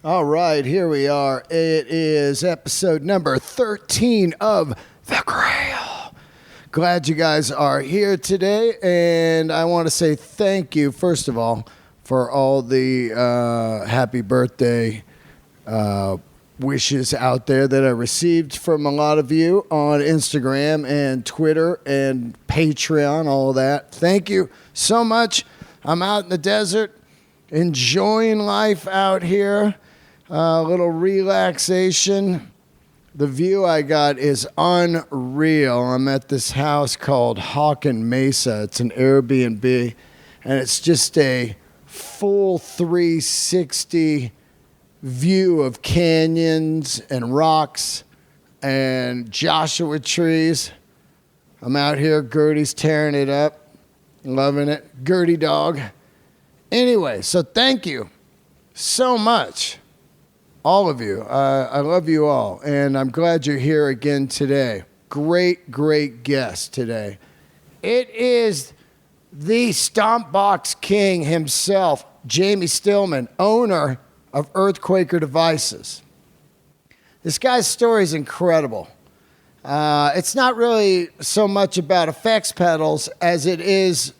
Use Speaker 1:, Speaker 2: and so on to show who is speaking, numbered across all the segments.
Speaker 1: All right, here we are. It is episode number 13 of the Grail. Glad you guys are here today, and I want to say thank you, first of all, for all the happy birthday wishes out there that I received from a lot of you on Instagram and Twitter and Patreon, all of that. Thank you so much. I'm out in the desert, enjoying life out here. A little relaxation. The view I got is unreal. I'm at this house called Hawken Mesa. It's an Airbnb, and it's just a full 360 view of canyons and rocks and Joshua trees. I'm out here. Gertie's tearing it up. Loving it. Gertie dog. Anyway, so thank you so much. All of you. I love you all, and I'm glad you're here again today. Great, great guest today. It is the Stomp Box King himself, Jamie Stillman, owner of EarthQuaker devices. This guy's story is incredible. It's not really so much about effects pedals as it is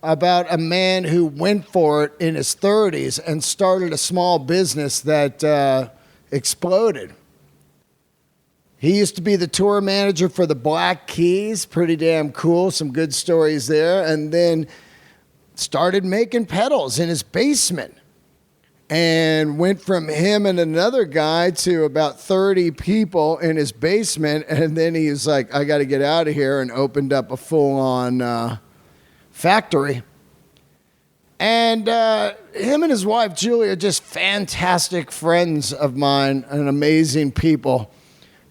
Speaker 1: about a man who went for it in his 30s and started a small business that exploded. He used to be the tour manager for the Black Keys. Pretty damn cool. Some good stories there. And then started making pedals in his basement. And went from him and another guy to about 30 people in his basement. And then he was like, I got to get out of here, and opened up a full-on factory. And him and his wife, Julie, are just fantastic friends of mine and amazing people.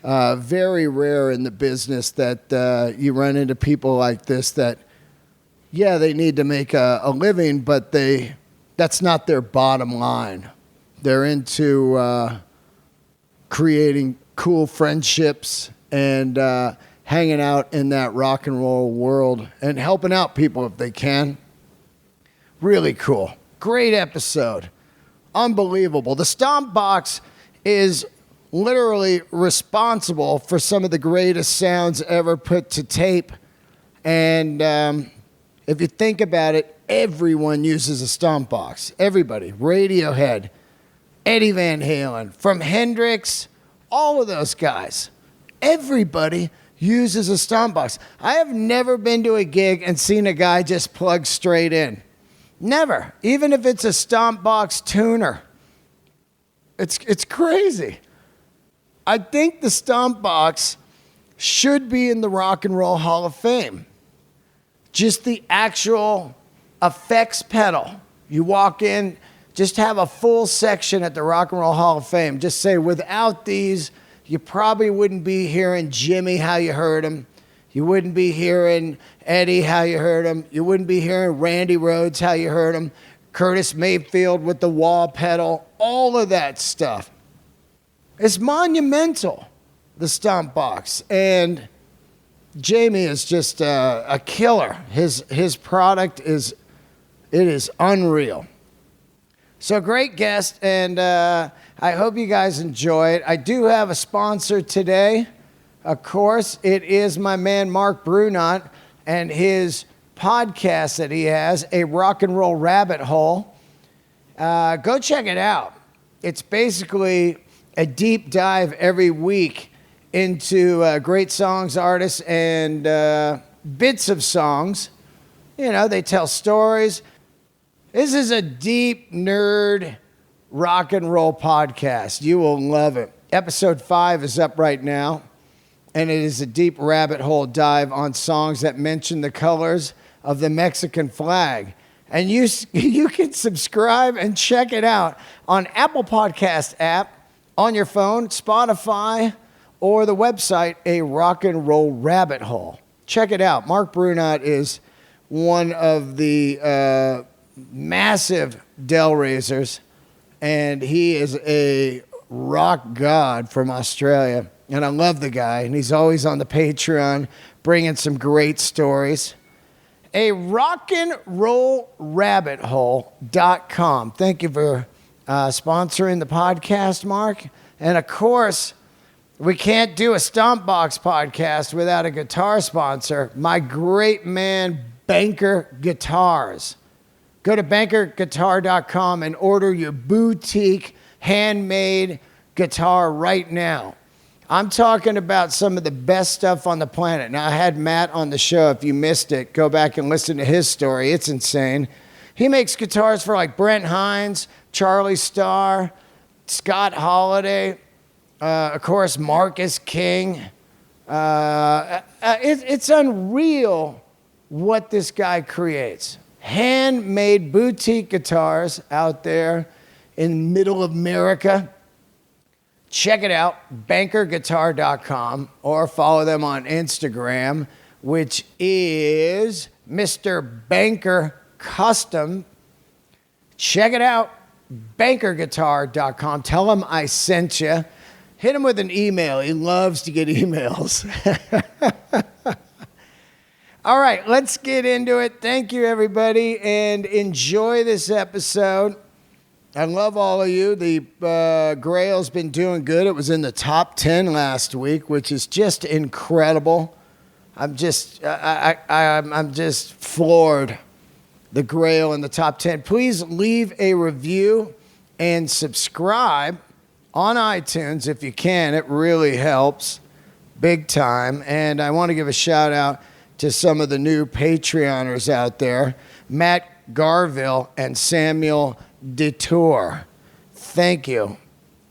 Speaker 1: Very rare in the business that you run into people like this that, yeah, they need to make a living, but that's not their bottom line. They're into creating cool friendships and hanging out in that rock and roll world and helping out people if they can. Really cool. Great episode. Unbelievable. The Stomp Box is literally responsible for some of the greatest sounds ever put to tape. And if you think about it, everyone uses a Stomp Box. Everybody. Radiohead, Eddie Van Halen, from Hendrix, all of those guys. Everybody uses a Stomp Box. I have never been to a gig and seen a guy just plug straight in. Never. Even if it's a Stomp Box tuner. It's crazy. I think the Stomp Box should be in the Rock and Roll Hall of Fame. Just the actual effects pedal. You walk in, just have a full section at the Rock and Roll Hall of Fame. Just say, without these, you probably wouldn't be hearing Jimmy how you heard him. You wouldn't be hearing Eddie how you heard him. You wouldn't be hearing Randy Rhoads how you heard him. Curtis Mayfield with the wah pedal. All of that stuff. It's monumental, the Stomp Box. And Jamie is just a killer. His product is unreal. So great guest, and I hope you guys enjoy it. I do have a sponsor today. Of course, it is my man Mark Brunot and his podcast that he has, A Rock and Roll Rabbit Hole. Go check it out. It's basically a deep dive every week into great songs, artists, and bits of songs. You know, they tell stories. This is a deep nerd rock and roll podcast. You will love it. Episode 5 is up right now, and it is a deep rabbit hole dive on songs that mention the colors of the Mexican flag. And you can subscribe and check it out on Apple Podcast app, on your phone, Spotify, or the website, A Rock and Roll Rabbit Hole. Check it out. Mark Brunot is one of the massive Del raisers, and he is a rock god from Australia. And I love the guy, and he's always on the Patreon bringing some great stories. A rockandrollrabbithole.com. Thank you for sponsoring the podcast, Mark. And, of course, we can't do a Stomp Box podcast without a guitar sponsor, my great man, Banker Guitars. Go to bankerguitar.com and order your boutique handmade guitar right now. I'm talking about some of the best stuff on the planet. Now, I had Matt on the show. If you missed it, go back and listen to his story. It's insane. He makes guitars for like Brent Hines, Charlie Starr, Scott Holiday, of course, Marcus King. It's unreal what this guy creates. Handmade boutique guitars out there in middle America. Check it out, bankerguitar.com, or follow them on Instagram, which is Mr. Banker Custom. Check it out, bankerguitar.com. Tell him I sent you. Hit him with an email. He loves to get emails. All right, let's get into it. Thank you, everybody, and enjoy this episode. I love all of you. The Grail's been doing good. It was in the top 10 last week, which is just incredible. I'm just floored. The Grail in the top 10. Please leave a review and subscribe on iTunes if you can. It really helps big time. And I want to give a shout out to some of the new Patreoners out there, Matt Garville and Samuel Detour. Thank you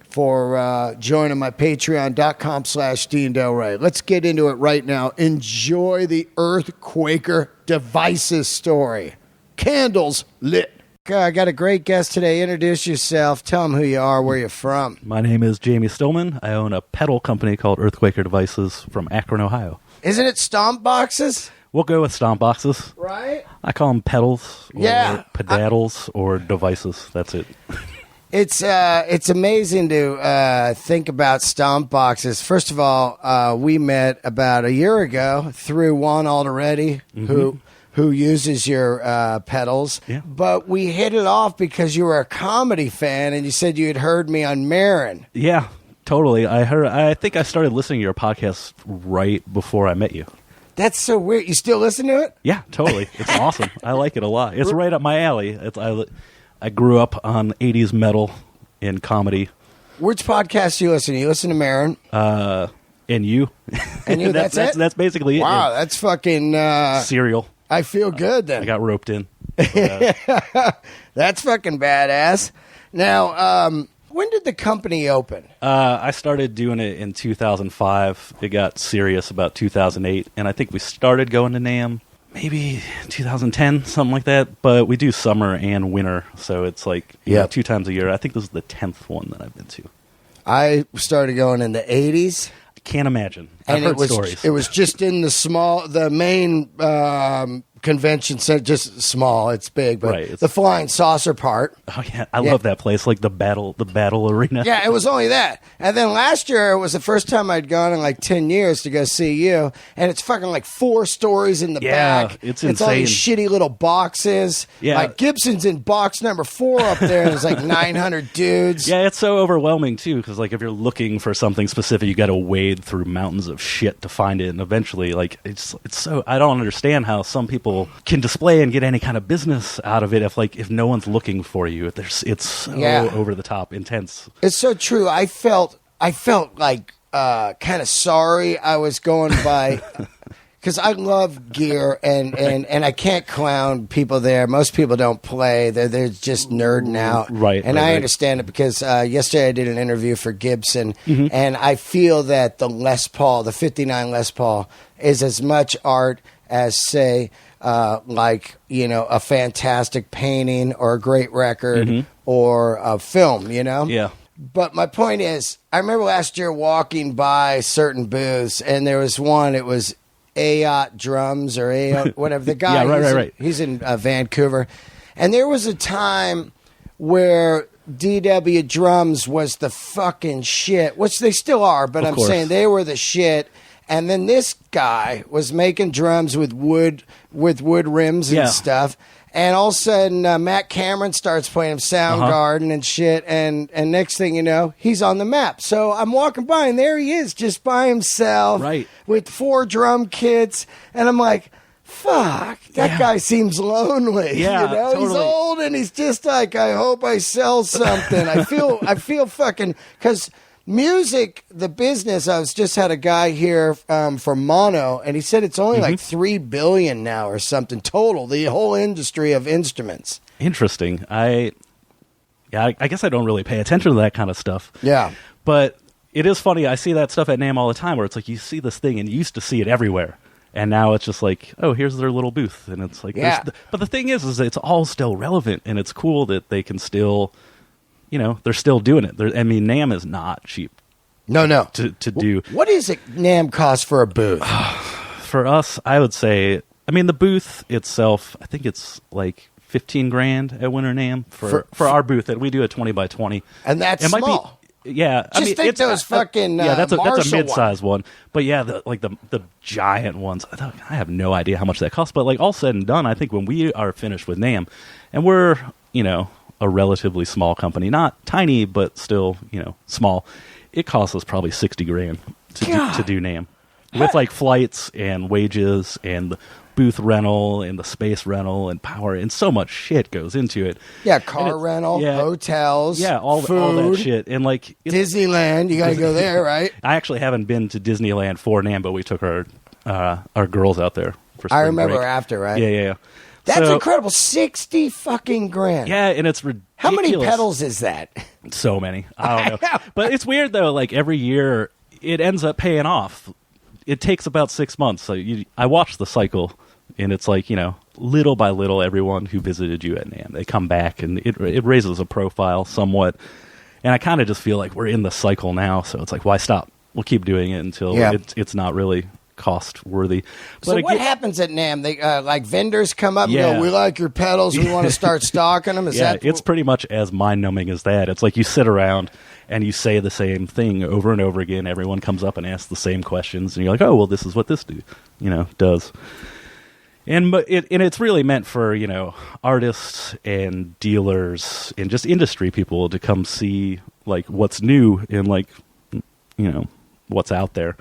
Speaker 1: for joining my patreon.com/Dean Del Rey. Let's get into it right now. Enjoy the EarthQuaker devices story. Candles lit. I got a great guest today. Introduce yourself. Tell them who you are, where you're from.
Speaker 2: My name is Jamie Stillman. I own a pedal company called EarthQuaker Devices from Akron, Ohio.
Speaker 1: Isn't it Stomp Boxes?
Speaker 2: We'll go with Stomp Boxes.
Speaker 1: Right?
Speaker 2: I call them pedals or pedals or devices. That's it.
Speaker 1: It's amazing to think about Stomp Boxes. First of all, we met about a year ago through Juan Alderetti, who uses your pedals.
Speaker 2: Yeah.
Speaker 1: But we hit it off because you were a comedy fan and you said you had heard me on Marin.
Speaker 2: Yeah, totally. I think I started listening to your podcast right before I met you.
Speaker 1: That's so weird. You still listen to it?
Speaker 2: Yeah, totally. It's awesome. I like it a lot. It's right up my alley. I grew up on 80s metal and comedy.
Speaker 1: Which podcast do you listen to? You listen to Marin?
Speaker 2: And you.
Speaker 1: And you, that's it?
Speaker 2: That's basically it.
Speaker 1: Wow, that's fucking...
Speaker 2: Serial.
Speaker 1: I feel good then.
Speaker 2: I got roped in.
Speaker 1: That's fucking badass. Now, when did the company open?
Speaker 2: I started doing it in 2005. It got serious about 2008, and I think we started going to NAMM maybe 2010, something like that. But we do summer and winter, so it's like 2 times a year. I think this is the 10th one that I've been to.
Speaker 1: I started going in the 80s.
Speaker 2: Can't imagine.
Speaker 1: And
Speaker 2: I've heard stories.
Speaker 1: It was just in the main convention center, just small. It's big, but
Speaker 2: right,
Speaker 1: the flying saucer part.
Speaker 2: Oh yeah, I love that place, like the battle arena.
Speaker 1: Yeah, it was only that. And then last year it was the first time I'd gone in like 10 years to go see you, and it's fucking like 4 stories in the back.
Speaker 2: It's insane.
Speaker 1: It's all these shitty little boxes.
Speaker 2: Yeah,
Speaker 1: like Gibson's in box number 4 up there, and there's like 900 dudes.
Speaker 2: Yeah, it's so overwhelming too, because like if you're looking for something specific, you got to wade through mountains of shit to find it, and eventually, like it's so. I don't understand how some people can display and get any kind of business out of it if no one's looking for you. It's so over the top intense.
Speaker 1: It's so true. I felt like kind of sorry I was going by because I love gear and I can't clown people there. Most people don't play. They're just nerding out.
Speaker 2: Right.
Speaker 1: And I understand it because yesterday I did an interview for Gibson, and I feel that the Les Paul, the 59 Les Paul, is as much art as, say, a fantastic painting or a great record or a film,
Speaker 2: Yeah.
Speaker 1: But my point is, I remember last year walking by certain booths, and there was one, it was Ayot Drums or Ayot, whatever. The guy,
Speaker 2: right.
Speaker 1: He's in Vancouver. And there was a time where DW Drums was the fucking shit, which they still are, but I'm saying they were the shit. And then this guy was making drums with wood rims and stuff. And all of a sudden, Matt Cameron starts playing him Soundgarden and shit. And next thing you know, he's on the map. So I'm walking by, and there he is, just by himself,
Speaker 2: Right.
Speaker 1: with 4 drum kits. And I'm like, fuck, that guy seems lonely.
Speaker 2: Yeah,
Speaker 1: you know, he's
Speaker 2: totally.
Speaker 1: old, and he's just like, I hope I sell something. I feel fucking, because music, the business. I was just had a guy here from Mono, and he said it's only like $3 billion now or something total. The whole industry of instruments.
Speaker 2: Interesting. I guess I don't really pay attention to that kind of stuff.
Speaker 1: Yeah,
Speaker 2: but it is funny. I see that stuff at NAMM all the time, where it's like you see this thing, and you used to see it everywhere. And now it's just like, oh, here's their little booth. And it's like, but the thing is it's all still relevant. And it's cool that they can still, you know, they're still doing it. I mean, NAMM is not cheap.
Speaker 1: No.
Speaker 2: To do.
Speaker 1: What is it NAMM cost for a booth?
Speaker 2: For us, I would say, I mean, the booth itself, I think it's like $15,000 at Winter NAMM for our booth. That we do a 20 by 20.
Speaker 1: And that's
Speaker 2: it
Speaker 1: small.
Speaker 2: Might be, yeah,
Speaker 1: I mean, think
Speaker 2: it's
Speaker 1: those fucking
Speaker 2: that's a
Speaker 1: Marshall
Speaker 2: mid-size one. But yeah, the giant ones. I have no idea how much that costs. But like all said and done, I think when we are finished with NAMM, and we're a relatively small company, not tiny but still small, it costs us probably $60,000 to do NAMM with like flights and wages and the booth rental and the space rental and power, and so much shit goes into it.
Speaker 1: Yeah, car rental, hotels,
Speaker 2: all that shit. And like
Speaker 1: Disneyland, you got to go there, right?
Speaker 2: I actually haven't been to Disneyland for NAMM, but we took our girls out there for spring
Speaker 1: I remember
Speaker 2: break.
Speaker 1: after, right?
Speaker 2: Yeah.
Speaker 1: That's incredible. 60 fucking grand.
Speaker 2: Yeah, and it's ridiculous.
Speaker 1: How many pedals is that?
Speaker 2: So many. I don't know. But it's weird though, like every year it ends up paying off. It takes about 6 months. So I watch the cycle. And it's like, little by little, everyone who visited you at NAMM, they come back, and it raises a profile somewhat. And I kind of just feel like we're in the cycle now, so it's like, why stop? We'll keep doing it until it's not really cost worthy.
Speaker 1: So what happens at NAMM? They like vendors come up and go, we like your pedals, we want to start stocking them?
Speaker 2: It's pretty much as mind-numbing as that. It's like you sit around and you say the same thing over and over again. Everyone comes up and asks the same questions, and you're like, oh, well, this is what this does. And it's really meant for, artists and dealers and just industry people to come see like what's new and like, what's out there.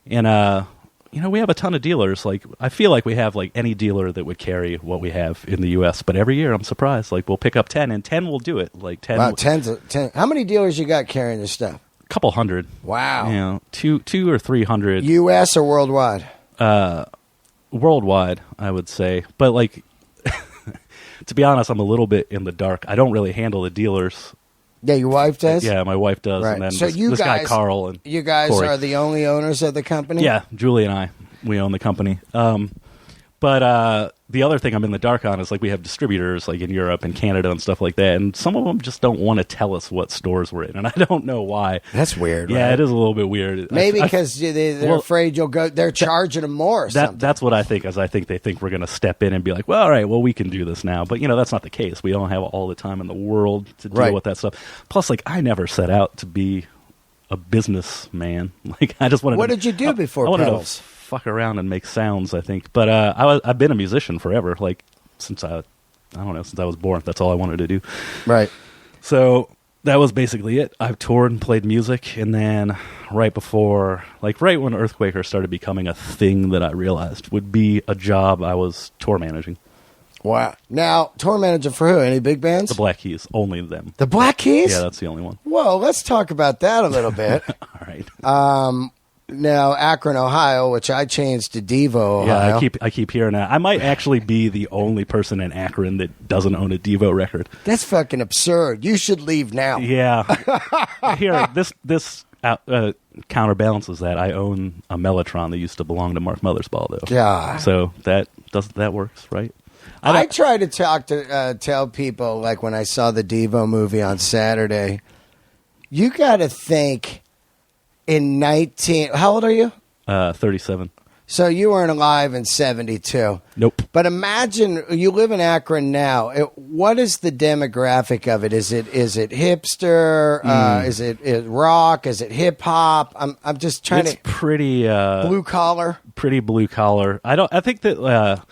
Speaker 2: And, we have a ton of dealers. Like, I feel like we have like any dealer that would carry what we have in the U.S. But every year I'm surprised. Like, we'll pick up 10 and 10 will do it. Like 10.
Speaker 1: Wow, 10. How many dealers you got carrying this stuff?
Speaker 2: A couple hundred.
Speaker 1: Wow.
Speaker 2: Two or 300.
Speaker 1: U.S. or worldwide?
Speaker 2: Worldwide, I would say. But like, to be honest, I'm a little bit in the dark. I don't really handle the dealers.
Speaker 1: Yeah, your wife does?
Speaker 2: Yeah, my wife does.
Speaker 1: Right.
Speaker 2: And then
Speaker 1: so
Speaker 2: this guy, Carl. And
Speaker 1: you guys
Speaker 2: Corey
Speaker 1: are the only owners of the company?
Speaker 2: Yeah, Julie and I, we own the company. But the other thing I'm in the dark on is like we have distributors like in Europe and Canada and stuff like that, and some of them just don't want to tell us what stores we're in, and I don't know why.
Speaker 1: That's weird.
Speaker 2: Yeah,
Speaker 1: right?
Speaker 2: It is a little bit weird.
Speaker 1: Maybe because they're afraid you'll go. They're charging them more. Or something.
Speaker 2: That's what I think. Is I think they think we're going to step in and be like, well, all right, well, we can do this now. But that's not the case. We don't have all the time in the world to deal with that stuff. Plus, like, I never set out to be a businessman. Like, I just wanted.
Speaker 1: What did you do before pedals?
Speaker 2: Fuck around and make sounds, I think. But I've been a musician forever, like since I was born. That's all I wanted to do.
Speaker 1: Right.
Speaker 2: So that was basically it. I toured and played music, and then right when EarthQuaker started becoming a thing that I realized would be a job, I was tour managing.
Speaker 1: Wow. Now, tour manager for who? Any big bands?
Speaker 2: The Black Keys, only them.
Speaker 1: The Black Keys?
Speaker 2: Yeah, that's the only one.
Speaker 1: Well, let's talk about that a little bit.
Speaker 2: All right.
Speaker 1: Now, Akron, Ohio, which I changed to Devo, Ohio.
Speaker 2: Yeah, I keep hearing that. I might actually be the only person in Akron that doesn't own a Devo record.
Speaker 1: That's fucking absurd. You should leave now.
Speaker 2: Yeah. Here, this counterbalances that. I own a Mellotron that used to belong to Mark Mothersbaugh, though.
Speaker 1: Yeah.
Speaker 2: So that works, right?
Speaker 1: I try to tell people, like when I saw the Devo movie on Saturday, you got to think how old are you?
Speaker 2: 37.
Speaker 1: So you weren't alive in 72.
Speaker 2: Nope.
Speaker 1: But imagine you live in Akron now. What is the demographic of it? Is it hipster? Is it rock? Is it hip hop? I'm just trying
Speaker 2: It's pretty
Speaker 1: blue collar.
Speaker 2: Pretty blue collar. I think that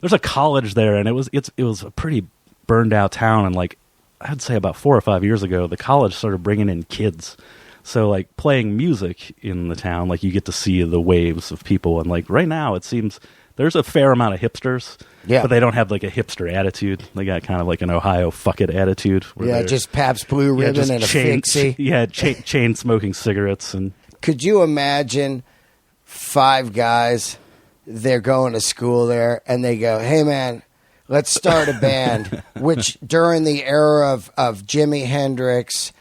Speaker 2: there's a college there, and it was a pretty burned out town, and like I'd say about 4 or 5 years ago, the college started bringing in kids. So like playing music in the town, like you get to see the waves of people, and like right now it seems there's a fair amount of hipsters, but they don't have like a hipster attitude. They got kind of like an Ohio fuck it attitude.
Speaker 1: Yeah, just Pabst Blue Ribbon and a fixie.
Speaker 2: Yeah, chain smoking cigarettes. And
Speaker 1: could you imagine 5 guys? They're going to school there, and they go, "Hey man, let's start a band." Which during the era of Jimi Hendrix,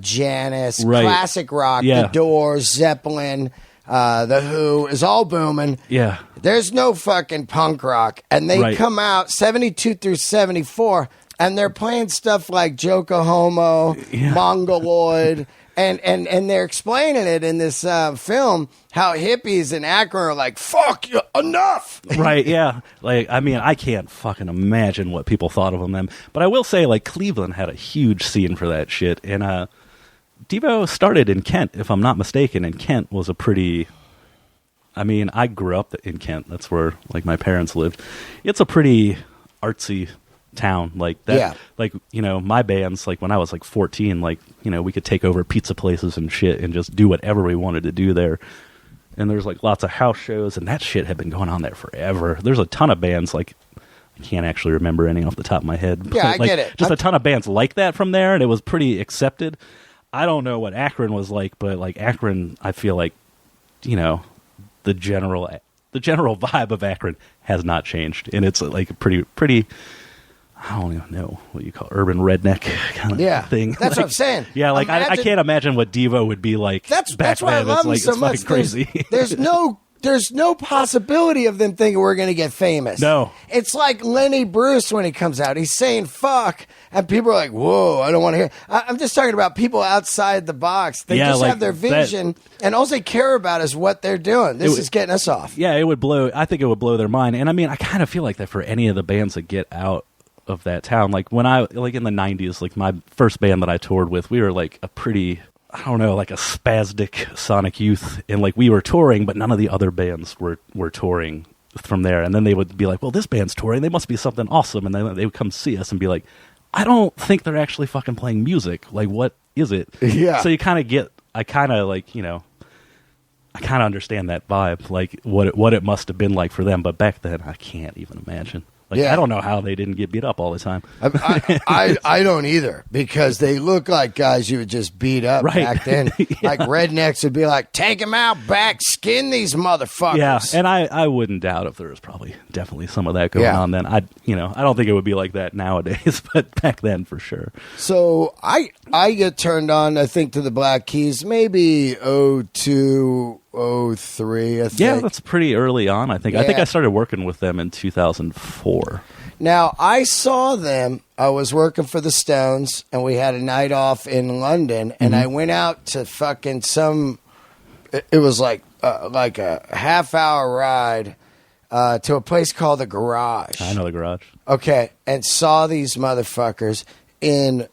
Speaker 1: Janis, classic rock, The Doors, Zeppelin, The Who is all booming.
Speaker 2: Yeah.
Speaker 1: There's no fucking punk rock. And they come out 72 through 74, and they're playing stuff like Joko Homo, Mongoloid, and they're explaining it in this film, how hippies in Akron are like, fuck you, enough.
Speaker 2: Right, yeah. Like, I mean, I can't fucking imagine what people thought of them then. But I will say, like, Cleveland had a huge scene for that shit. And Devo started in Kent, if I'm not mistaken, and Kent was a pretty... I mean, I grew up in Kent. That's where, like, my parents lived. It's a pretty artsy town. Like, that, like, you know, my bands, like, when I was, like, 14, like, you know, we could take over pizza places and shit and just do whatever we wanted to do there. And there's, like, lots of house shows, and that shit had been going on there forever. There's a ton of bands, like... I can't actually remember any off the top of my head.
Speaker 1: Yeah, I
Speaker 2: like,
Speaker 1: get it.
Speaker 2: Just a ton of bands like that from there, and it was pretty accepted. I don't know what Akron was like, but like Akron, I feel like, you know, the general vibe of Akron has not changed, and it's like a pretty. I don't even know what you call urban redneck kind of thing.
Speaker 1: That's what I'm saying.
Speaker 2: Yeah, like I can't imagine what Devo would be like.
Speaker 1: That's
Speaker 2: back
Speaker 1: why I
Speaker 2: then.
Speaker 1: love
Speaker 2: It's
Speaker 1: them
Speaker 2: like
Speaker 1: so
Speaker 2: it's
Speaker 1: much.
Speaker 2: fucking crazy.
Speaker 1: There's no possibility of them thinking we're going to get famous.
Speaker 2: No.
Speaker 1: It's like Lenny Bruce when he comes out. He's saying fuck, and people are like, whoa, I don't want to hear. I'm just talking about people outside the box. They just have their vision, and all they care about is what they're doing. This is getting us off.
Speaker 2: Yeah, I think it would blow their mind. And I mean, I kind of feel like that for any of the bands that get out of that town. Like when like in the 90s, like my first band that I toured with, we were like a pretty... I don't know, like a spastic Sonic Youth, and like we were touring, but none of the other bands were touring from there. And then they would be like, well, this band's touring, they must be something awesome. And then they would come see us and be like, I don't think they're actually fucking playing music. Like, what is it?
Speaker 1: Yeah.
Speaker 2: So you kind of I kind of understand that vibe, like what it must have been like for them. But back then, I can't even imagine. Like, I don't know how they didn't get beat up all the time.
Speaker 1: I don't either, because they look like guys you would just beat up back then. Like rednecks would be like, take them out back, skin these motherfuckers.
Speaker 2: Yeah, and I wouldn't doubt if there was definitely some of that going on then. I don't think it would be like that nowadays, but back then for sure.
Speaker 1: So I get turned on, I think, to the Black Keys maybe 02, 03, I think.
Speaker 2: Yeah, that's pretty early on, I think. I think I started working with them in 2004.
Speaker 1: Now, I saw them. I was working for the Stones, and we had a night off in London, and I went out to fucking it was like a half-hour ride to a place called the Garage.
Speaker 2: I know the Garage.
Speaker 1: Okay, and saw these motherfuckers in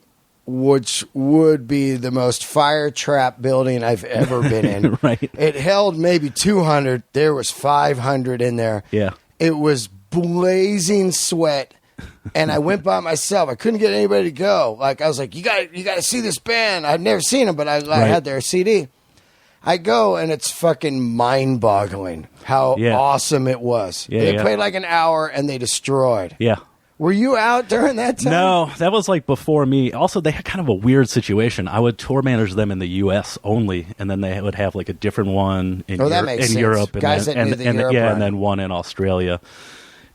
Speaker 1: which would be the most fire trap building I've ever been in.
Speaker 2: Right.
Speaker 1: It held maybe 200. There was 500 in there.
Speaker 2: Yeah.
Speaker 1: It was blazing sweat, and I went by myself. I couldn't get anybody to go. Like, I was like, you got to see this band. I'd never seen them, but I had their CD. I go, and it's fucking mind-boggling how awesome it was.
Speaker 2: Yeah,
Speaker 1: they played like an hour, and they destroyed.
Speaker 2: Yeah.
Speaker 1: Were you out during that time?
Speaker 2: No, that was like before me. Also, they had kind of a weird situation. I would tour manage them in the U.S. only, and then they would have like a different one in Europe, and then one in Australia.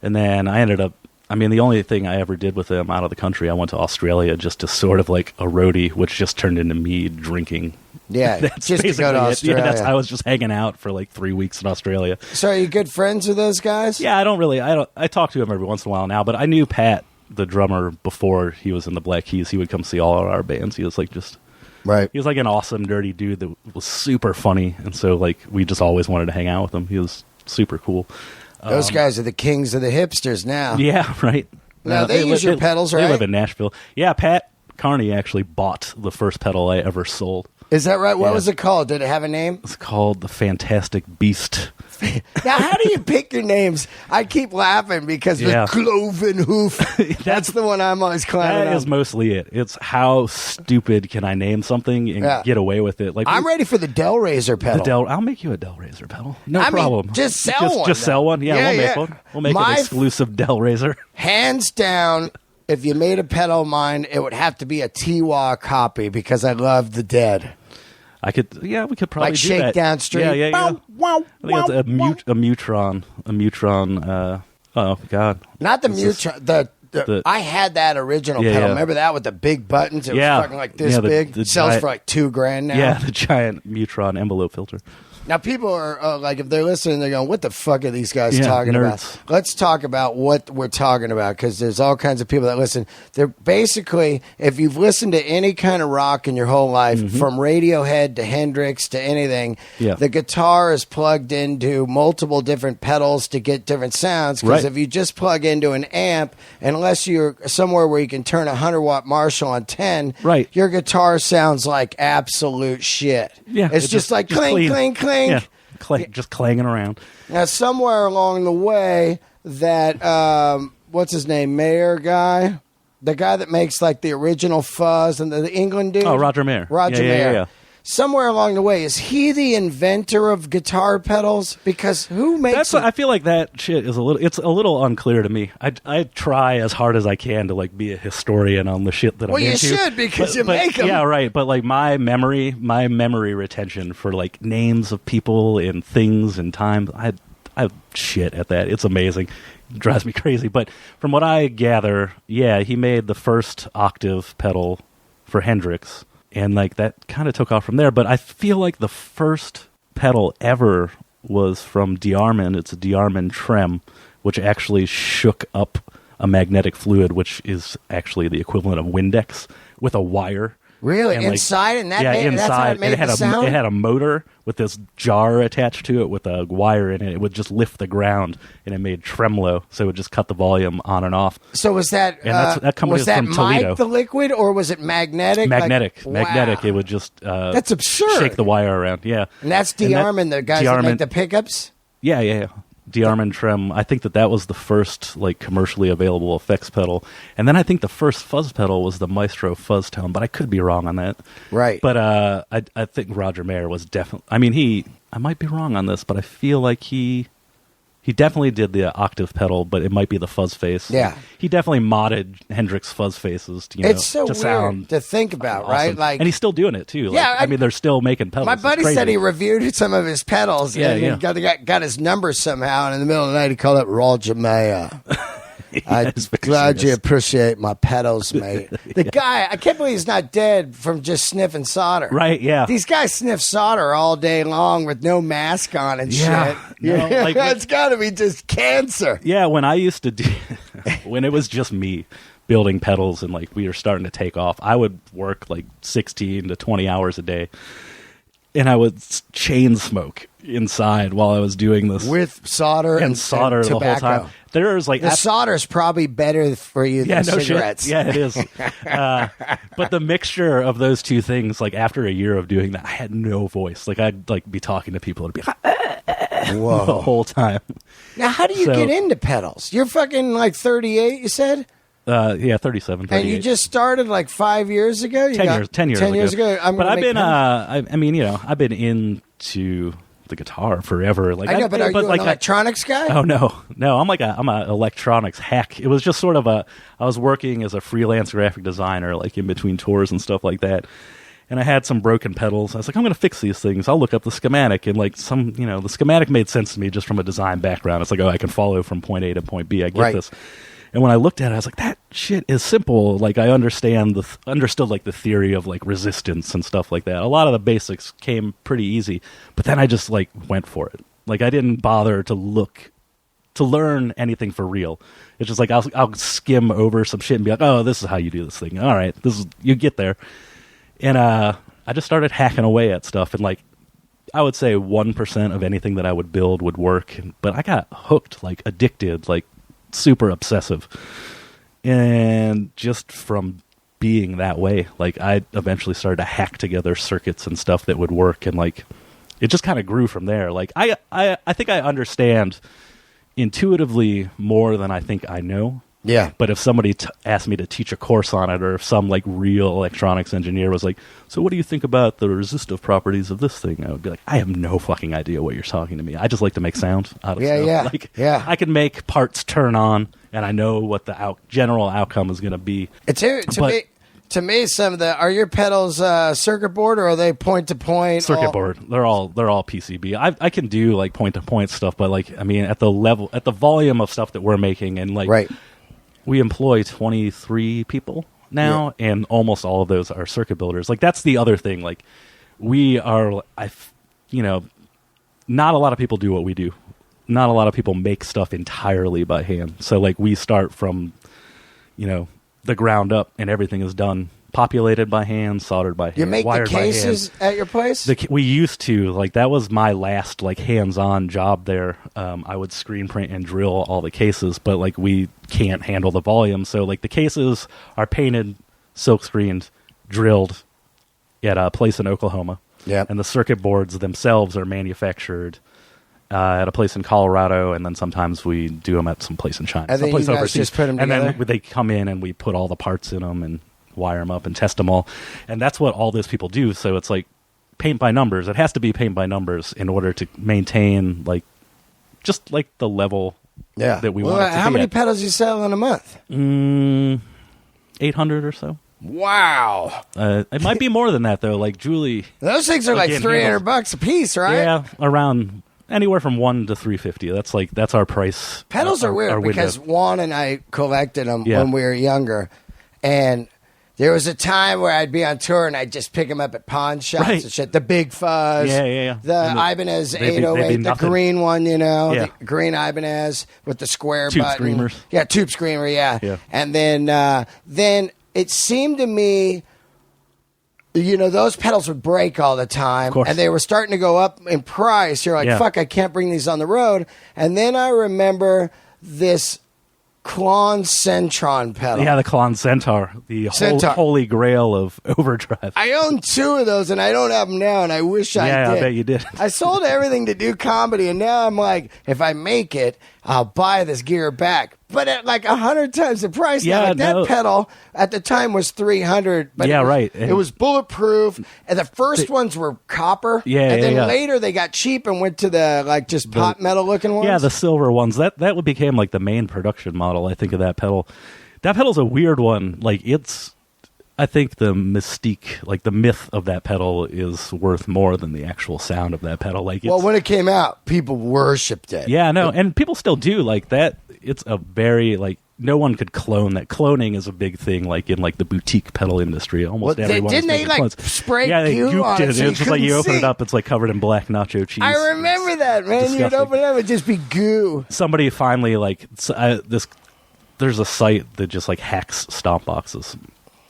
Speaker 2: And then I ended up, the only thing I ever did with them out of the country, I went to Australia just to sort of like a roadie, which just turned into me drinking.
Speaker 1: Yeah,
Speaker 2: that's
Speaker 1: just to go to Australia.
Speaker 2: Yeah, I was just hanging out for like 3 weeks in Australia.
Speaker 1: So are you good friends with those guys?
Speaker 2: Yeah, I talk to him every once in a while now, but I knew Pat, the drummer, before he was in the Black Keys. He would come see all of our bands. He was like he was like an awesome, dirty dude that was super funny, and so like we just always wanted to hang out with him. He was super cool.
Speaker 1: Those guys are the kings of the hipsters now.
Speaker 2: Yeah, right.
Speaker 1: Now they use your pedals, right?
Speaker 2: They live in Nashville. Yeah, Pat Carney actually bought the first pedal I ever sold.
Speaker 1: Is that right? What was it called? Did it have a name?
Speaker 2: It's called the Fantastic Beast.
Speaker 1: Now, how do you pick your names? I keep laughing because the cloven hoof. That's the one I'm always clowning on.
Speaker 2: That is mostly it. It's how stupid can I name something and get away with it? Like
Speaker 1: I'm ready for the Del Razor pedal.
Speaker 2: I'll make you a Del Razor pedal. No problem.
Speaker 1: Just sell one.
Speaker 2: Just sell one. Yeah, we'll make one. We'll make an exclusive Del Razor.
Speaker 1: Hands down, if you made a pedal of mine, it would have to be a Tiwa copy because I love the Dead.
Speaker 2: We could probably
Speaker 1: like
Speaker 2: do that.
Speaker 1: Shakedown Street.
Speaker 2: Yeah. I think it's a Mutron. Oh God!
Speaker 1: Not the Mutron. I had that original pedal. Remember that with the big buttons? It was fucking like this big. It sells for like $2,000 now.
Speaker 2: Yeah, the giant Mutron envelope filter.
Speaker 1: Now, people are like, if they're listening, they're going, what the fuck are these guys talking about? Let's talk about what we're talking about, because there's all kinds of people that listen. They're basically, if you've listened to any kind of rock in your whole life, from Radiohead to Hendrix to anything, the guitar is plugged into multiple different pedals to get different sounds, because if you just plug into an amp, unless you're somewhere where you can turn a 100-watt Marshall on 10, your guitar sounds like absolute shit.
Speaker 2: Yeah,
Speaker 1: it's just like cling, cling, cling.
Speaker 2: Yeah, just clanging around.
Speaker 1: Now, somewhere along the way, that what's his name, Mayer guy, the guy that makes like the original fuzz and the England dude.
Speaker 2: Oh, Roger Mayer.
Speaker 1: Roger Mayer. Yeah. Somewhere along the way, is he the inventor of guitar pedals? Because who makes?
Speaker 2: I feel like that shit is it's a little unclear to me. I try as hard as I can to like be a historian on the shit that I'm into.
Speaker 1: Well, you should, because you make them.
Speaker 2: Yeah, right. But like my memory retention for like names of people and things and times, I shit at that. It's amazing. It drives me crazy. But from what I gather, he made the first octave pedal for Hendrix. And like that kind of took off from there. But I feel like the first pedal ever was from Diarman. It's a Diarman Trem, which actually shook up a magnetic fluid, which is actually the equivalent of Windex, with a wire.
Speaker 1: Really? And inside? And that made,
Speaker 2: inside.
Speaker 1: That's how it made the sound?
Speaker 2: It had a motor with this jar attached to it with a wire in it. It would just lift the ground, and it made tremolo, so it would just cut the volume on and off.
Speaker 1: So was that...
Speaker 2: that company
Speaker 1: was that
Speaker 2: from Toledo.
Speaker 1: mic, the liquid, or was it magnetic?
Speaker 2: Magnetic.
Speaker 1: Like,
Speaker 2: magnetic. Wow. It would just...
Speaker 1: that's absurd.
Speaker 2: Shake the wire around, yeah.
Speaker 1: And that's Diarman, the guys that make the pickups?
Speaker 2: Yeah. Diarman Trem. I think that was the first like commercially available effects pedal, and then I think the first fuzz pedal was the Maestro Fuzz Tone, but I could be wrong on that.
Speaker 1: Right.
Speaker 2: But I think Roger Mayer was definitely. I mean, I might be wrong on this, but I feel like he definitely did the octave pedal, but it might be the fuzz face.
Speaker 1: Yeah.
Speaker 2: He definitely modded Hendrix fuzz faces.
Speaker 1: It's so
Speaker 2: to
Speaker 1: weird
Speaker 2: sound
Speaker 1: to think about,
Speaker 2: awesome.
Speaker 1: right? Like,
Speaker 2: and he's still doing it too. Like, I mean, they're still making pedals.
Speaker 1: My buddy said he reviewed some of his pedals. And he got his number somehow, and in the middle of the night he called it Roger Mayer. I'm glad you appreciate my pedals, mate. The guy, I can't believe he's not dead from just sniffing solder.
Speaker 2: Right, yeah.
Speaker 1: These guys sniff solder all day long with no mask on and shit.
Speaker 2: No, like,
Speaker 1: it's got to be just cancer.
Speaker 2: Yeah, when I used to do, when it was just me building pedals and like we were starting to take off, I would work like 16 to 20 hours a day. And I would chain smoke inside while I was doing this.
Speaker 1: With solder and
Speaker 2: solder the whole time. There's like
Speaker 1: the solder's probably better for you than cigarettes.
Speaker 2: Shit. Yeah, it is. But the mixture of those two things, like after a year of doing that, I had no voice. Like I'd like be talking to people and be like, whoa, the whole time.
Speaker 1: Now, how do you get into pedals? You're fucking like 38, you said?
Speaker 2: 37, 38.
Speaker 1: And you just started like 5 years ago?
Speaker 2: 10 years ago.
Speaker 1: But
Speaker 2: I've been, I mean, I've been into the guitar forever. Like
Speaker 1: I know, but are you an electronics guy?
Speaker 2: Oh no, I'm I'm an electronics hack. It was just sort of I was working as a freelance graphic designer, like in between tours and stuff like that. And I had some broken pedals. I was like, I'm going to fix these things. I'll look up the schematic. And like the schematic made sense to me just from a design background. It's like, I can follow from point A to point B. I get this. And when I looked at it, I was like, that shit is simple. Like, I understood like the theory of like resistance and stuff like that. A lot of the basics came pretty easy, but then I just like went for it. Like, I didn't bother to learn anything for real. It's just like, I'll skim over some shit and be like, oh, this is how you do this thing. All right, you get there. And I just started hacking away at stuff, and like, I would say 1% of anything that I would build would work. But I got hooked, like addicted, like super obsessive. And just from being that way. Like, I eventually started to hack together circuits and stuff that would work, and like it just kind of grew from there. Like, I think I understand intuitively more than I think I know.
Speaker 1: Yeah.
Speaker 2: But if somebody asked me to teach a course on it, or if some like real electronics engineer was like, so what do you think about the resistive properties of this thing? I would be like, I have no fucking idea what you're talking to me. I just like to make sound out of stuff.
Speaker 1: Yeah.
Speaker 2: Like,
Speaker 1: yeah.
Speaker 2: I can make parts turn on, and I know what the general outcome is going to be.
Speaker 1: To me, some of the, are your pedals circuit board, or are they point to point?
Speaker 2: Circuit board. They're all PCB. I can do like point to point stuff, but like, I mean, at the volume of stuff that we're making, and like,
Speaker 1: right.
Speaker 2: We employ 23 people now, and almost all of those are circuit builders. Like, that's the other thing. Like, we are, not a lot of people do what we do. Not a lot of people make stuff entirely by hand. So, like, we start from, the ground up, and everything is done, populated by hand, soldered by hand,
Speaker 1: you make
Speaker 2: wired
Speaker 1: the cases at your place?
Speaker 2: We used to. Like, that was my last, like, hands-on job there. I would screen print and drill all the cases, but, like, we can't handle the volume. So, like, the cases are painted, silk-screened, drilled at a place in Oklahoma.
Speaker 1: Yeah.
Speaker 2: And the circuit boards themselves are manufactured at a place in Colorado, and then sometimes we do them at some place in China.
Speaker 1: And then
Speaker 2: someplace
Speaker 1: you guys
Speaker 2: overseas.
Speaker 1: just put them together?
Speaker 2: And then they come in, and we put all the parts in them and wire them up and test them all. And that's what all those people do. So it's like paint by numbers. It has to be paint by numbers in order to maintain, like, just like the level that we want it to be.
Speaker 1: How many pedals you sell in a month?
Speaker 2: 800 or so.
Speaker 1: Wow.
Speaker 2: It might be more than that, though. Like, Julie,
Speaker 1: those things are like $300 a piece, right?
Speaker 2: Yeah, around anywhere from $1 to $350. That's our price.
Speaker 1: Pedals are weird because Juan and I collected them when we were younger, and there was a time where I'd be on tour and I'd just pick them up at pawn shops and shit. The Big Fuzz.
Speaker 2: Yeah.
Speaker 1: The Ibanez 808, the green one, the green Ibanez with the square
Speaker 2: tube
Speaker 1: button.
Speaker 2: Screamers.
Speaker 1: Yeah, tube screamer, yeah. And then it seemed to me, those pedals would break all the time, and they were starting to go up in price. You're like, fuck, I can't bring these on the road. And then I remember this Klon Centron pedal.
Speaker 2: Yeah, the Klon Centaur, the holy grail of overdrive.
Speaker 1: I own 2 of those, and I don't have them now, and I wish I did.
Speaker 2: Yeah, I bet you did.
Speaker 1: I sold everything to do comedy, and now I'm like, if I make it, I'll buy this gear back. But at like 100 times the price.
Speaker 2: Yeah,
Speaker 1: like that pedal at the time was $300. But it was bulletproof, and the first ones were copper. And then later they got cheap and went to the just pot metal looking ones.
Speaker 2: Yeah, the silver ones. That became like the main production model, I think, of that pedal. That pedal's a weird one. Like, I think the mystique, like the myth of that pedal, is worth more than the actual sound of that pedal. Like,
Speaker 1: when it came out, people worshipped it.
Speaker 2: Yeah, no, and people still do. Like that, it's a very no one could clone that. Cloning is a big thing, like in like the boutique pedal industry. Almost everyone.
Speaker 1: Didn't they like spray goo on it?
Speaker 2: So it's just like you open it up, it's like covered in black nacho cheese.
Speaker 1: I remember that, man.
Speaker 2: Disgusting.
Speaker 1: You'd open it up, it'd just be goo.
Speaker 2: Somebody finally there's a site that just like hacks stomp boxes.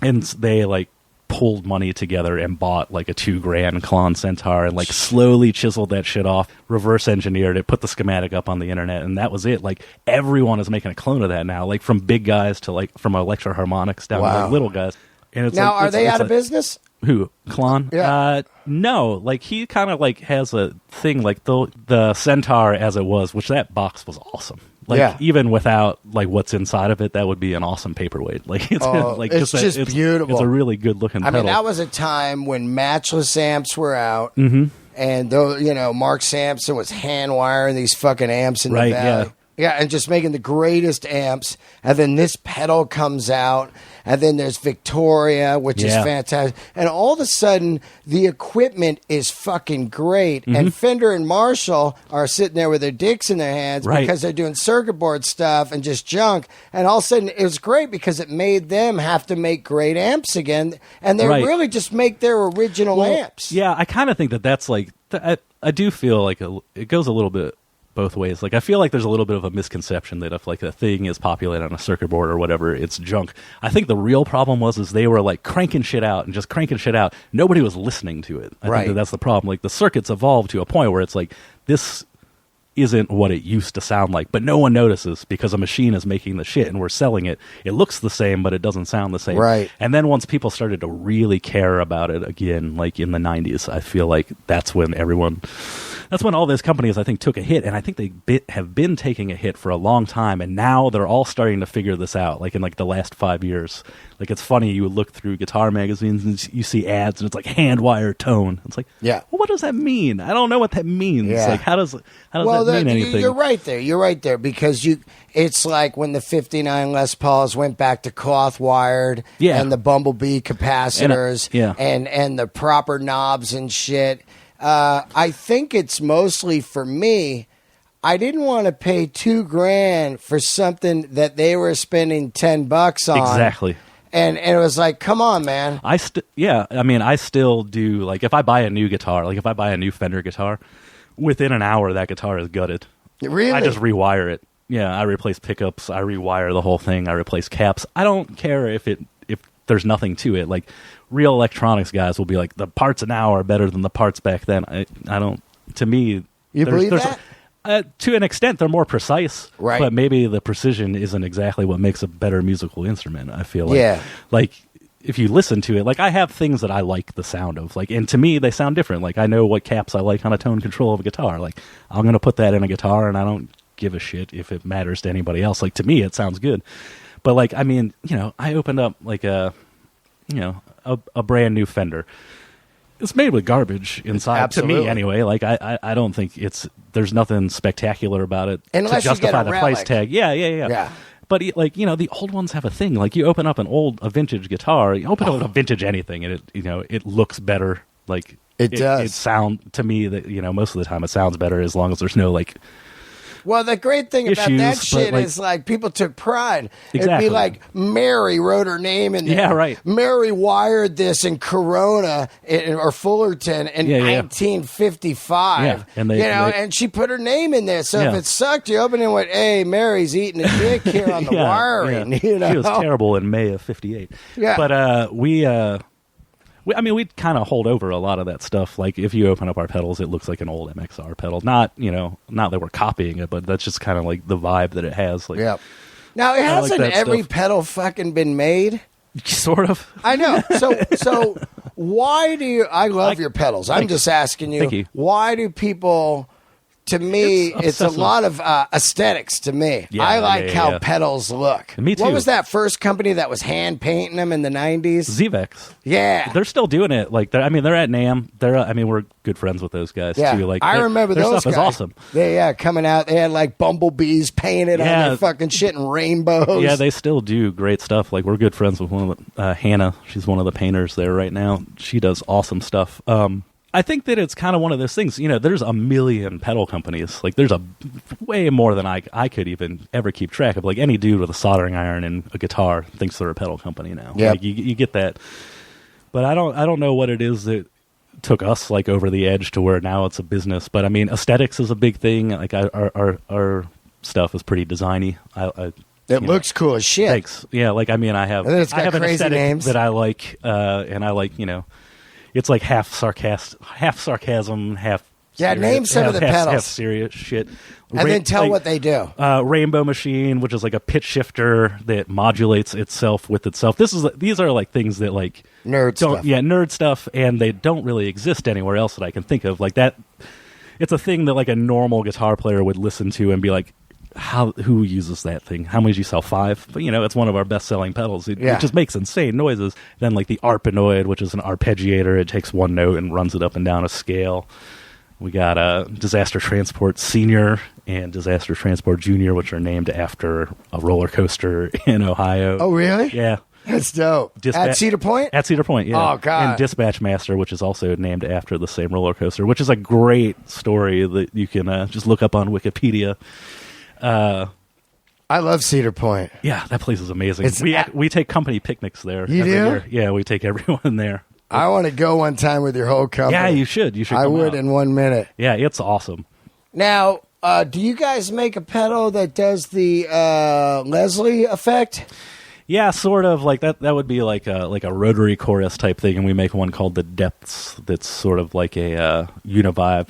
Speaker 2: And they like pulled money together and bought like a $2,000 Klon Centaur and like slowly chiseled that shit off, reverse engineered it, put the schematic up on the internet, and that was it. Like, everyone is making a clone of that now, like from big guys to like from Electro Harmonics down to like little guys. And it's
Speaker 1: now, are they out of business?
Speaker 2: Who? Klon?
Speaker 1: Yeah.
Speaker 2: No, like he kind of like has a thing like the Centaur as it was, which that box was awesome. Like, even without like what's inside of it, that would be an awesome paperweight. Like, it's just beautiful. It's a really good looking pedal.
Speaker 1: I mean, that was a time when matchless amps were out, and Mark Sampson was hand wiring these fucking amps in the valley. Yeah, and just making the greatest amps. And then this pedal comes out. And then there's Victoria, which is fantastic. And all of a sudden, the equipment is fucking great. And Fender and Marshall are sitting there with their dicks in their hands because they're doing circuit board stuff and just junk. And all of a sudden, it was great because it made them have to make great amps again. And they really just make their original amps.
Speaker 2: Yeah, I kind of think that's like... I do feel like it goes a little bit both ways. Like, I feel like there's a little bit of a misconception that if like a thing is populated on a circuit board or whatever, it's junk. I think the real problem was they were like cranking shit out and just cranking shit out. Nobody was listening to it. I think that's the problem. Like, the circuits evolved to a point where it's like, this isn't what it used to sound like, but no one notices because a machine is making the shit and we're selling it. It looks the same, but it doesn't sound the same.
Speaker 1: Right.
Speaker 2: And then once people started to really care about it again, like in the 90s, I feel like that's when all those companies, I think, took a hit. And I think they have been taking a hit for a long time. And now they're all starting to figure this out, like in like the last 5 years. Like, it's funny, you would look through guitar magazines and you see ads and it's like hand wire tone. It's like,
Speaker 1: yeah.
Speaker 2: Well, what does that mean? I don't know what that means.
Speaker 1: Yeah.
Speaker 2: Like, how does that mean anything?
Speaker 1: You're right there because it's like when the 59 Les Pauls went back to cloth wired, and the Bumblebee capacitors, and the proper knobs and shit. I think it's mostly for me. I didn't want to pay $2,000 for something that they were spending $10 on.
Speaker 2: Exactly.
Speaker 1: And it was like, come on, man.
Speaker 2: I still do, like, if I buy a new guitar, like if I buy a new Fender guitar, within an hour that guitar is gutted.
Speaker 1: Really?
Speaker 2: I just rewire it. Yeah, I replace pickups, I rewire the whole thing, I replace caps. I don't care if there's nothing to it. Like, real electronics guys will be like, the parts now are better than the parts back then. I don't, to me...
Speaker 1: You believe that?
Speaker 2: To an extent, they're more precise,
Speaker 1: right?
Speaker 2: But maybe the precision isn't exactly what makes a better musical instrument. I feel like, like if you listen to it, like I have things that I like the sound of, like, and to me they sound different. Like I know what caps I like on a tone control of a guitar. Like I'm going to put that in a guitar, and I don't give a shit if it matters to anybody else. Like to me, it sounds good. But like, I mean, I opened up like a brand new Fender. It's made with garbage inside.
Speaker 1: Absolutely.
Speaker 2: To me anyway. Like I don't think there's nothing spectacular about it
Speaker 1: unless
Speaker 2: to justify
Speaker 1: you get a
Speaker 2: the
Speaker 1: relic.
Speaker 2: price tag. Yeah. But the old ones have a thing. Like you open up a vintage guitar, you open up a vintage anything, and it looks better. Like
Speaker 1: it does.
Speaker 2: It sound to me that most of the time it sounds better as long as there's no like.
Speaker 1: Well, the great thing about
Speaker 2: issues,
Speaker 1: that shit
Speaker 2: like,
Speaker 1: is like people took pride.
Speaker 2: Exactly.
Speaker 1: It'd be like Mary wrote her name in there.
Speaker 2: Yeah, right.
Speaker 1: Mary wired this in Corona or Fullerton in 1955.
Speaker 2: Yeah, and
Speaker 1: and she put her name in there. So if it sucked, you open it and went, "Hey, Mary's eating a dick here on the wiring."
Speaker 2: Yeah. She was terrible in May of '58.
Speaker 1: Yeah,
Speaker 2: but we kind of hold over a lot of that stuff. Like if you open up our pedals, it looks like an old MXR pedal. Not that we're copying it, but that's just kind of like the vibe that it has. Like,
Speaker 1: yeah. Now it hasn't
Speaker 2: like
Speaker 1: every
Speaker 2: stuff.
Speaker 1: pedal fucking been made.
Speaker 2: Sort of.
Speaker 1: I know. So why do you? I love your pedals. I'm just asking you.
Speaker 2: Thank you.
Speaker 1: Why do people? To me, it's a lot of aesthetics to me.
Speaker 2: Yeah,
Speaker 1: I like how
Speaker 2: yeah.
Speaker 1: pedals look.
Speaker 2: Me too.
Speaker 1: What was that first company that was hand painting them in the 90s?
Speaker 2: Zvex.
Speaker 1: Yeah.
Speaker 2: They're still doing it. Like, they're at NAMM. We're good friends with those guys, too. Like,
Speaker 1: I remember
Speaker 2: their
Speaker 1: those
Speaker 2: stuff
Speaker 1: guys.
Speaker 2: is awesome.
Speaker 1: Coming out. They had, like, bumblebees painted on their fucking shit and rainbows.
Speaker 2: Yeah, they still do great stuff. Like, we're good friends with one of the, Hannah. She's one of the painters there right now. She does awesome stuff. I think that it's kind of one of those things, there's a million pedal companies. Like, there's a way more than I could even ever keep track of. Like, any dude with a soldering iron and a guitar thinks they're a pedal company now.
Speaker 1: Yep.
Speaker 2: Like, you get that. But I don't know what it is that took us, like, over the edge to where now it's a business. But, I mean, aesthetics is a big thing. Like, our stuff is pretty designy.
Speaker 1: It looks cool as shit.
Speaker 2: Thanks. Yeah, like, I mean, I have an aesthetic
Speaker 1: names
Speaker 2: that I like, and I like, it's like half sarcasm, half serious,
Speaker 1: name some of the pedals.
Speaker 2: Half serious shit.
Speaker 1: And then tell what they do.
Speaker 2: Rainbow Machine, which is like a pitch shifter that modulates itself with itself. These are like things that like nerd stuff, and they don't really exist anywhere else that I can think of. Like that, it's a thing that like a normal guitar player would listen to and be like, who uses that thing? How many did you sell? 5? But it's one of our best-selling pedals. It just makes insane noises. Then like the Arpanoid, which is an arpeggiator. It takes one note and runs it up and down a scale. We got Disaster Transport Senior and Disaster Transport Junior, which are named after a roller coaster in Ohio.
Speaker 1: Oh, really?
Speaker 2: Yeah.
Speaker 1: That's dope. At Cedar Point?
Speaker 2: At Cedar Point, yeah.
Speaker 1: Oh, God.
Speaker 2: And Dispatch Master, which is also named after the same roller coaster, which is a great story that you can just look up on Wikipedia.
Speaker 1: I love Cedar Point.
Speaker 2: Yeah, that place is amazing. We take company picnics there.
Speaker 1: You do?
Speaker 2: Year. Yeah, we take everyone there.
Speaker 1: I want to go one time with your whole company.
Speaker 2: Yeah, you should.
Speaker 1: I would in 1 minute.
Speaker 2: Yeah, it's awesome.
Speaker 1: Now, do you guys make a pedal that does the Leslie effect?
Speaker 2: Yeah, sort of like that. That would be like a rotary chorus type thing, and we make one called the Depths. That's sort of like a Univibe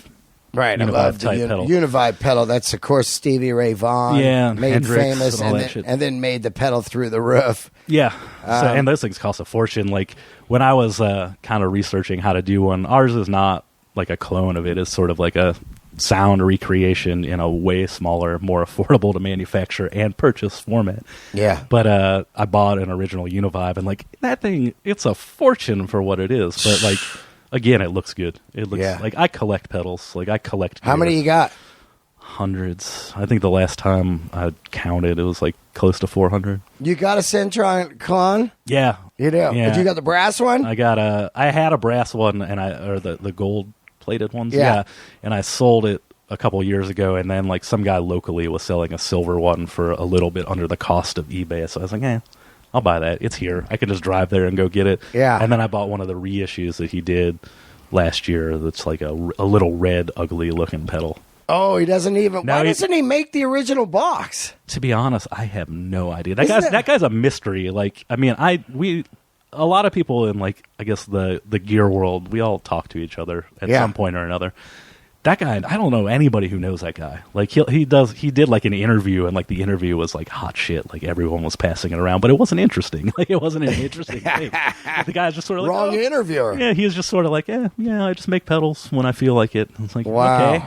Speaker 1: Right, I love the
Speaker 2: type pedal.
Speaker 1: Univibe pedal. That's, of course, Stevie Ray Vaughan made
Speaker 2: Hendrix
Speaker 1: famous
Speaker 2: and all that shit.
Speaker 1: and then made the pedal through the roof.
Speaker 2: Yeah, and those things cost a fortune. Like when I was kind of researching how to do one, ours is not like a clone of it. It's sort of like a sound recreation in a way smaller, more affordable to manufacture and purchase format.
Speaker 1: Yeah.
Speaker 2: But I bought an original Univibe, and like that thing, it's a fortune for what it is. But like, again, it looks good. It looks like I collect pedals. Like I collect gear.
Speaker 1: How many you got?
Speaker 2: Hundreds. I think the last time I counted, it was like close to 400.
Speaker 1: You got a Centron clone?
Speaker 2: Yeah.
Speaker 1: You do?
Speaker 2: Yeah.
Speaker 1: But you got the brass one?
Speaker 2: I had a brass one, and or the gold plated ones.
Speaker 1: Yeah.
Speaker 2: And I sold it a couple years ago, and then like some guy locally was selling a silver one for a little bit under the cost of eBay. So I was like, I'll buy that. It's here. I can just drive there and go get it.
Speaker 1: Yeah.
Speaker 2: And then I bought one of the reissues that he did last year that's like a little red, ugly looking pedal.
Speaker 1: Oh, he doesn't even.
Speaker 2: No,
Speaker 1: why doesn't he make the original box?
Speaker 2: To be honest, I have no idea. That guy's a mystery. Like, I mean, a lot of people in like, I guess the gear world, we all talk to each other at some point or another. That guy, I don't know anybody who knows that guy. Like he did like an interview, and like the interview was like hot shit. Like everyone was passing it around, but it wasn't interesting. Like it wasn't an interesting thing. The guy's just sort of like,
Speaker 1: wrong interviewer.
Speaker 2: Yeah, he was just sort of like, yeah, I just make pedals when I feel like it. It's like,
Speaker 1: wow.
Speaker 2: Okay,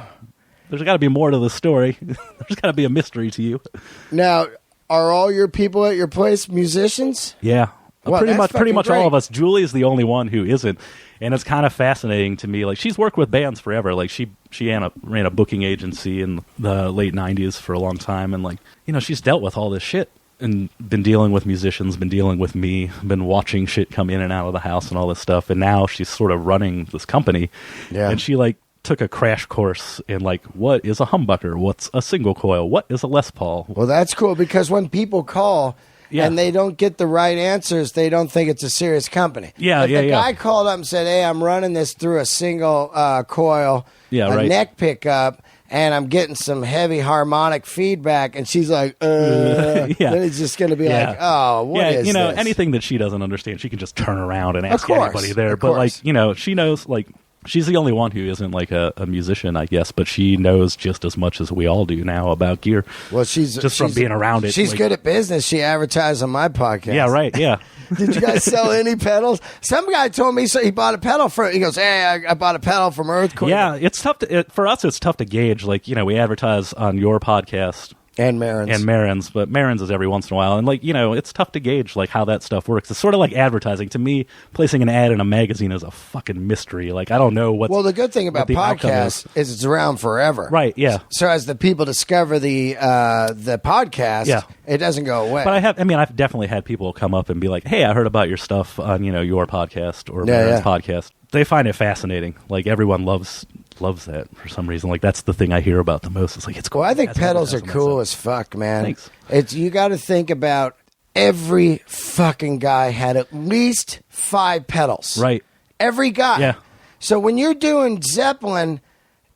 Speaker 2: there's got to be more to the story. There's got to be a mystery to you.
Speaker 1: Now, are all your people at your place musicians?
Speaker 2: Yeah.
Speaker 1: Well,
Speaker 2: pretty much
Speaker 1: great.
Speaker 2: all of us. Julie is the only one who isn't, and it's kind of fascinating to me. Like she's worked with bands forever. Like she ran a booking agency in the late '90s for a long time, and like she's dealt with all this shit and been dealing with musicians, been dealing with me, been watching shit come in and out of the house and all this stuff. And now she's sort of running this company, and she like took a crash course in like what is a humbucker, what's a single coil, what is a Les Paul.
Speaker 1: Well, that's cool because when people call. Yeah. And they don't get the right answers, they don't think it's a serious company. If the guy called up and said, hey, I'm running this through a single coil, neck pickup, and I'm getting some heavy harmonic feedback, and she's like, then it's just going to be like, oh, what is this?
Speaker 2: Anything that she doesn't understand, she can just turn around and ask anybody there. But, like, she knows, like, she's the only one who isn't like a musician, I guess, but she knows just as much as we all do now about gear.
Speaker 1: Well, she's
Speaker 2: from being around it.
Speaker 1: She's good at business. She advertised on my podcast.
Speaker 2: Yeah, right. Yeah.
Speaker 1: Did you guys sell any pedals? Some guy told me he bought a pedal he goes, hey, I bought a pedal from EarthQuaker.
Speaker 2: Yeah, it's tough for us. It's tough to gauge. Like, we advertise on your podcast.
Speaker 1: And Marin's.
Speaker 2: But Marin's is every once in a while. And, like, it's tough to gauge, like, how that stuff works. It's sort of like advertising. To me, placing an ad in a magazine is a fucking mystery. Like, I don't know what.
Speaker 1: Well, the good thing about podcasts is it's around forever.
Speaker 2: Right, yeah.
Speaker 1: So as the people discover the podcast, it doesn't go away.
Speaker 2: But I've definitely had people come up and be like, hey, I heard about your stuff on, your podcast or Marin's podcast. They find it fascinating. Like, everyone loves that for some reason. Like, that's the thing I hear about the most. It's like, it's cool.
Speaker 1: Well, I think pedals are cool as fuck, man.
Speaker 2: Thanks.
Speaker 1: You got to think about every fucking guy had at least 5 pedals.
Speaker 2: Right.
Speaker 1: Every guy.
Speaker 2: Yeah.
Speaker 1: So when you're doing Zeppelin,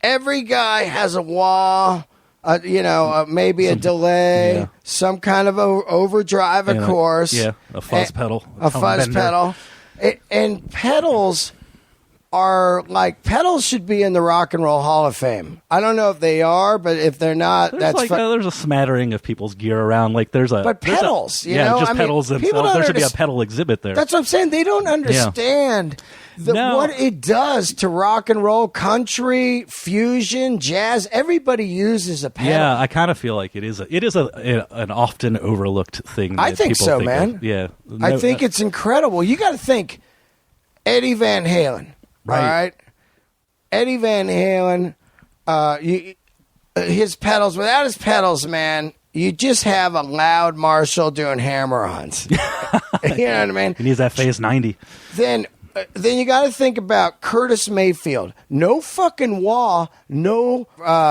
Speaker 1: every guy has a wah, maybe a delay, some kind of overdrive, of course.
Speaker 2: A fuzz pedal.
Speaker 1: A fuzz pedal. And pedals are like, pedals should be in the Rock and Roll Hall of Fame. I don't know if they are, but if they're not,
Speaker 2: there's a smattering of people's gear around. Like
Speaker 1: pedals,
Speaker 2: pedals themselves. There should be a pedal exhibit there.
Speaker 1: That's what I'm saying. They don't understand what it does to rock and roll, country, fusion, jazz. Everybody uses a pedal.
Speaker 2: Yeah, I kind of feel like it is an often overlooked thing.
Speaker 1: I think so, man.
Speaker 2: Of. Yeah,
Speaker 1: I think it's incredible. You got to think Eddie Van Halen. Right. All right. Eddie Van Halen, his pedals, without his pedals, man, you just have a loud Marshall doing hammer-ons. You know what I mean?
Speaker 2: He needs that Phase 90.
Speaker 1: Then you got to think about Curtis Mayfield. No fucking wah, no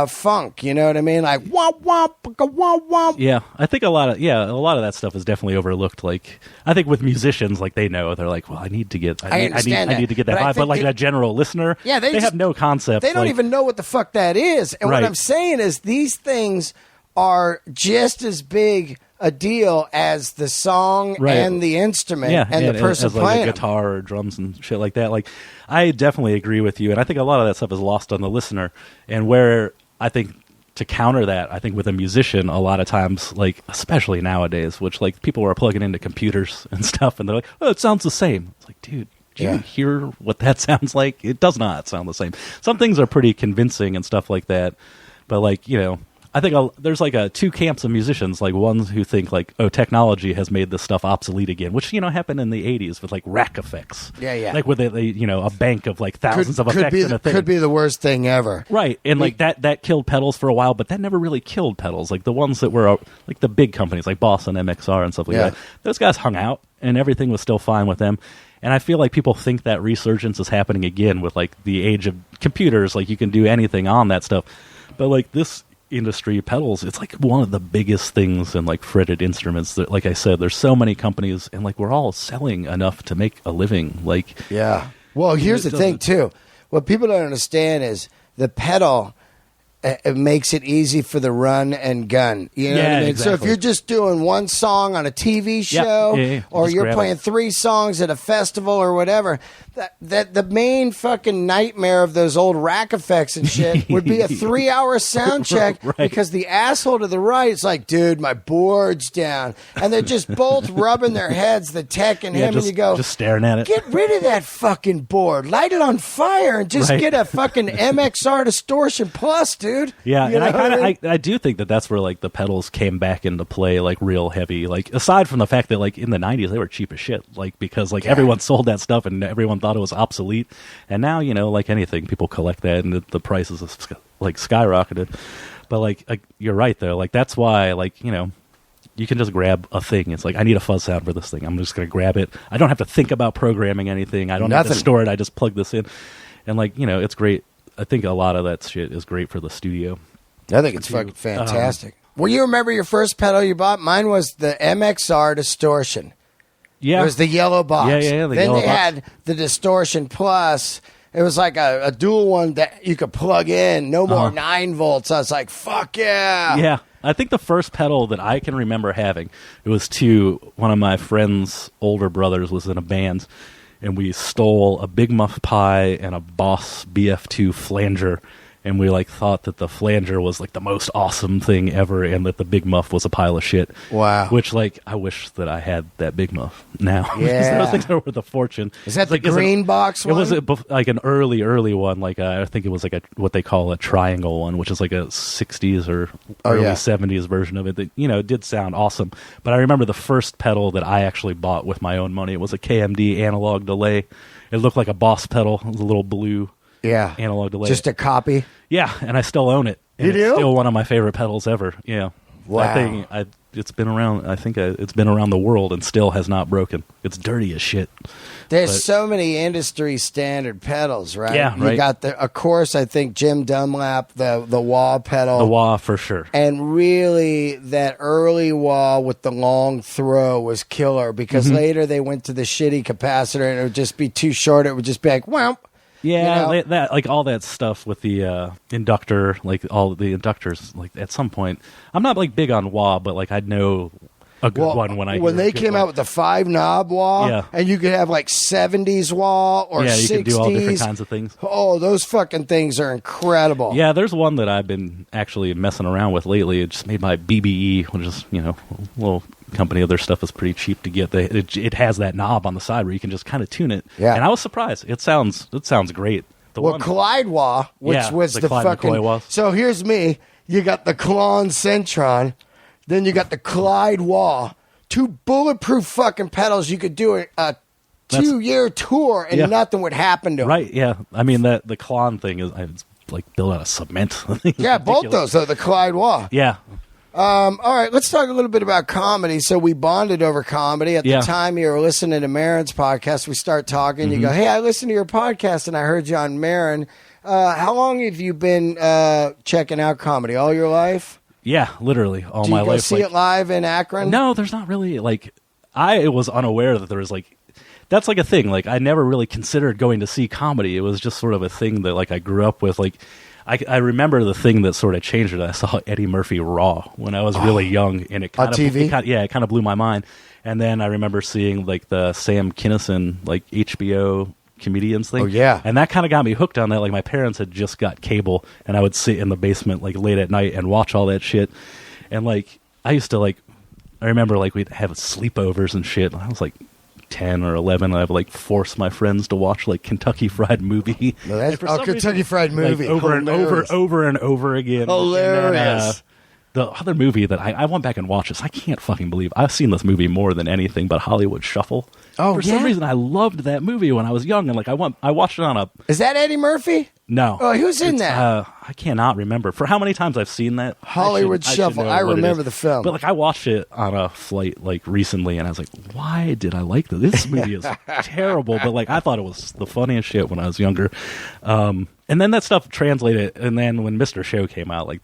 Speaker 1: funk. You know what I mean? Like wah wah wah wah.
Speaker 2: Yeah, I think a lot of that stuff is definitely overlooked. Like, I think with musicians, like, they know, they're like, well, I need to get that vibe. But like a general listener, they have no concept.
Speaker 1: They don't even know what the fuck that is. And what I'm saying is, these things are just as big a deal as the song and the instrument and the person
Speaker 2: as
Speaker 1: playing
Speaker 2: like a guitar or drums and shit like that. Like, I definitely agree with you, and I think a lot of that stuff is lost on the listener. And where I think to counter that, I think with a musician, a lot of times, like especially nowadays, which like people are plugging into computers and stuff, and they're like, "Oh, it sounds the same." It's like, dude. Do you hear what that sounds like? It does not sound the same. Some things are pretty convincing and stuff like that, but like, you know, I think there's like two camps of musicians, like ones who think like, oh, technology has made this stuff obsolete again, which, you know, happened in the 80s with like rack effects.
Speaker 1: Yeah.
Speaker 2: Like with you know, a bank of like thousands of effects in a thing.
Speaker 1: Could be the worst thing ever.
Speaker 2: Right. And like that killed pedals for a while, but that never really killed pedals. Like the ones that were like the big companies like Boss and MXR and stuff like that, those guys hung out and everything was still fine with them. And I feel like people think that resurgence is happening again with like the age of computers. Like you can do anything on that stuff. But like this industry, pedals, it's like one of the biggest things in like fretted instruments. That, like I said, there's so many companies, and like we're all selling enough to make a living. Like,
Speaker 1: yeah. Well, here's the thing too. What people don't understand is the pedal. It makes it easy for the run and gun. You know what I mean?
Speaker 2: Exactly.
Speaker 1: So if you're just doing one song on a TV show or you're playing 3 songs at a festival or whatever, that the main fucking nightmare of those old rack effects and shit would be a 3-hour sound check because the asshole to the right is like, dude, my board's down. And they're just both rubbing their heads, the tech and him, and you go,
Speaker 2: just staring at it.
Speaker 1: Get rid of that fucking board. Light it on fire and just get a fucking MXR Distortion Plus, dude.
Speaker 2: Yeah,
Speaker 1: you
Speaker 2: and I do think that's where like the pedals came back into play like real heavy. Like aside from the fact that like in the 90s they were cheap as shit, like because like everyone sold that stuff and everyone thought it was obsolete. And now, you know, like anything, people collect that and the prices have like skyrocketed. But like you're right though. Like that's why, like, you know, you can just grab a thing. It's like, I need a fuzz sound for this thing. I'm just going to grab it. I don't have to think about programming anything. I don't have to store it. I just plug this in. And like, you know, it's great. I think a lot of that shit is great for the studio.
Speaker 1: I think it's fucking fantastic. Well, you remember your first pedal you bought? Mine was the MXR Distortion. Yeah. It was the yellow box.
Speaker 2: Yeah,
Speaker 1: then they had the Distortion Plus. It was like a dual one that you could plug in. No more 9 volts. I was like, fuck yeah.
Speaker 2: Yeah. I think the first pedal that I can remember having, it was one of my friend's older brothers was in a band, and we stole a Big Muff Pi and a Boss BF2 flanger, and we like thought that the flanger was like the most awesome thing ever, and that the Big Muff was a pile of shit.
Speaker 1: Wow.
Speaker 2: Which like I wish that I had that Big Muff now.
Speaker 1: Yeah.
Speaker 2: Those things are worth a fortune.
Speaker 1: Is that the green box one?
Speaker 2: It was like an early one. Like I think it was like what they call a triangle one, which is like a 60s or early 70s version of it. That, you know, did sound awesome. But I remember the first pedal that I actually bought with my own money. It was a KMD analog delay. It looked like a Boss pedal. It was a little blue. Yeah, analog delay.
Speaker 1: Just a copy.
Speaker 2: Yeah, and I still own it. And
Speaker 1: you do?
Speaker 2: It's still one of my favorite pedals ever. Yeah.
Speaker 1: Wow.
Speaker 2: That thing, it's been around. I think it's been around the world and still has not broken. It's dirty as shit.
Speaker 1: There's so many industry standard pedals, right?
Speaker 2: Yeah, right.
Speaker 1: You got of course, I think Jim Dunlap, the wah pedal.
Speaker 2: The wah for sure.
Speaker 1: And really, that early wah with the long throw was killer because later they went to the shitty capacitor and it would just be too short. It would just be like, whomp.
Speaker 2: Yeah,
Speaker 1: you know?
Speaker 2: that like all that stuff with the inductor, like all the inductors. Like at some point, I'm not like big on wah, but like I'd know a good one when
Speaker 1: they came out with the 5-knob wah, and you could have like 70s wah or 60s.
Speaker 2: You could do all different kinds of things.
Speaker 1: Oh, those fucking things are incredible.
Speaker 2: Yeah, there's one that I've been actually messing around with lately. It just made by BBE, which is, you know, a little company. Their stuff is pretty cheap to get. It has that knob on the side where you can just kind of tune it. Yeah, and I was surprised. It sounds great.
Speaker 1: Collide wah, which was the fucking. McCoy so here's me. You got the Klon Centron. Then you got the Collide Wah, 2 bulletproof fucking pedals. You could do a 2-year tour and nothing would happen to them.
Speaker 2: Right, yeah. I mean, the Klon thing is it's like built out of cement.
Speaker 1: Yeah, both those are the Collide Wah.
Speaker 2: Yeah.
Speaker 1: All right, let's talk a little bit about comedy. So we bonded over comedy. At the time you were listening to Maron's podcast, we start talking. You go, hey, I listened to your podcast and I heard you on Maron. How long have you been checking out comedy? All your life?
Speaker 2: Yeah, literally all my life.
Speaker 1: Do you go see it live in Akron?
Speaker 2: No, there's not really, like, I was unaware that there was, like, that's like a thing. Like, I never really considered going to see comedy. It was just sort of a thing that, like, I grew up with. Like, I remember the thing that sort of changed it. I saw Eddie Murphy Raw when I was really young, and it kind
Speaker 1: on
Speaker 2: of
Speaker 1: TV.
Speaker 2: It kind of blew my mind. And then I remember seeing like the Sam Kinison like HBO comedians thing.
Speaker 1: Oh, yeah.
Speaker 2: And that kind of got me hooked on that. Like my parents had just got cable, and I would sit in the basement like late at night and watch all that shit. And like I used to like, I remember like we'd have sleepovers and shit. I was like 10 or 11. I would like force my friends to watch like Kentucky Fried Movie.
Speaker 1: No, that's, Kentucky Fried Movie.
Speaker 2: Like, over and over again.
Speaker 1: Hilarious.
Speaker 2: And then, the other movie that I went back and watched this, I can't fucking believe I've seen this movie more than anything but Hollywood Shuffle.
Speaker 1: Oh,
Speaker 2: For some reason, I loved that movie when I was young, and like I watched it on a.
Speaker 1: Is that Eddie Murphy?
Speaker 2: No.
Speaker 1: Oh, who's in that?
Speaker 2: I cannot remember for how many times I've seen that.
Speaker 1: Hollywood Shuffle.
Speaker 2: know
Speaker 1: I
Speaker 2: what it
Speaker 1: remember
Speaker 2: is.
Speaker 1: the film.
Speaker 2: But like I watched it on a flight like recently, and I was like, why did I like this? This movie is terrible, but like I thought it was the funniest shit when I was younger. And then that stuff translated, and then when Mr. Show came out, like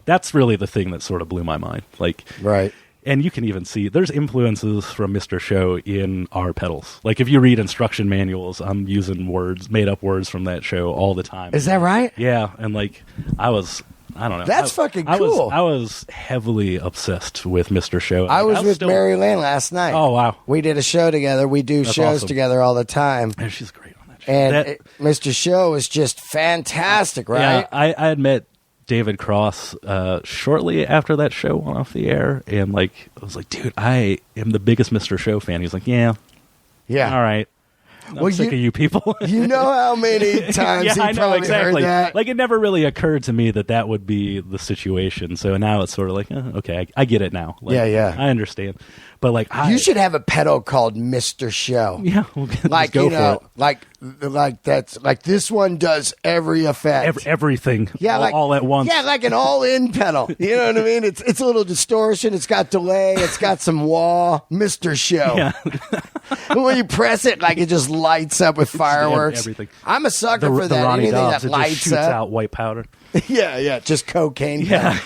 Speaker 2: that's really the thing that sort of blew my mind. Like,
Speaker 1: right.
Speaker 2: And you can even see there's influences from Mr. Show in our pedals. Like if you read instruction manuals, I'm using made up words from that show all the time.
Speaker 1: Is that right?
Speaker 2: Yeah, and like I don't know.
Speaker 1: That's fucking cool.
Speaker 2: I was heavily obsessed with Mr. Show.
Speaker 1: I was with Mary Lynn last night.
Speaker 2: Oh, wow.
Speaker 1: We did a show together. We do shows
Speaker 2: awesome.
Speaker 1: together all the time.
Speaker 2: And she's great on that show.
Speaker 1: And Mr. Show is just fantastic, right?
Speaker 2: Yeah, I had met David Cross shortly after that show went off the air, and like I was like, dude, I am the biggest Mr. Show fan. He's like, yeah, all right. I'm sick of you people.
Speaker 1: You know how many times he
Speaker 2: I know
Speaker 1: probably
Speaker 2: exactly.
Speaker 1: heard that?
Speaker 2: Like it never really occurred to me that would be the situation. So now it's sort of like, okay, I get it now. Like,
Speaker 1: yeah.
Speaker 2: I understand. But like,
Speaker 1: you should have a pedal called Mr. Show.
Speaker 2: Yeah,
Speaker 1: like
Speaker 2: go for it.
Speaker 1: like that's like this one does every effect,
Speaker 2: everything.
Speaker 1: Yeah,
Speaker 2: all at once.
Speaker 1: Yeah, like an all-in pedal. You know what I mean? It's a little distortion. It's got delay. It's got some wah. Mr. Show.
Speaker 2: Yeah.
Speaker 1: When you press it, like it just lights up with fireworks.
Speaker 2: Everything.
Speaker 1: I'm a sucker for
Speaker 2: the
Speaker 1: that.
Speaker 2: Ronnie
Speaker 1: Anything
Speaker 2: Dobbs,
Speaker 1: that
Speaker 2: it
Speaker 1: lights
Speaker 2: just shoots
Speaker 1: up.
Speaker 2: out white powder.
Speaker 1: Yeah, just cocaine.
Speaker 2: Yeah.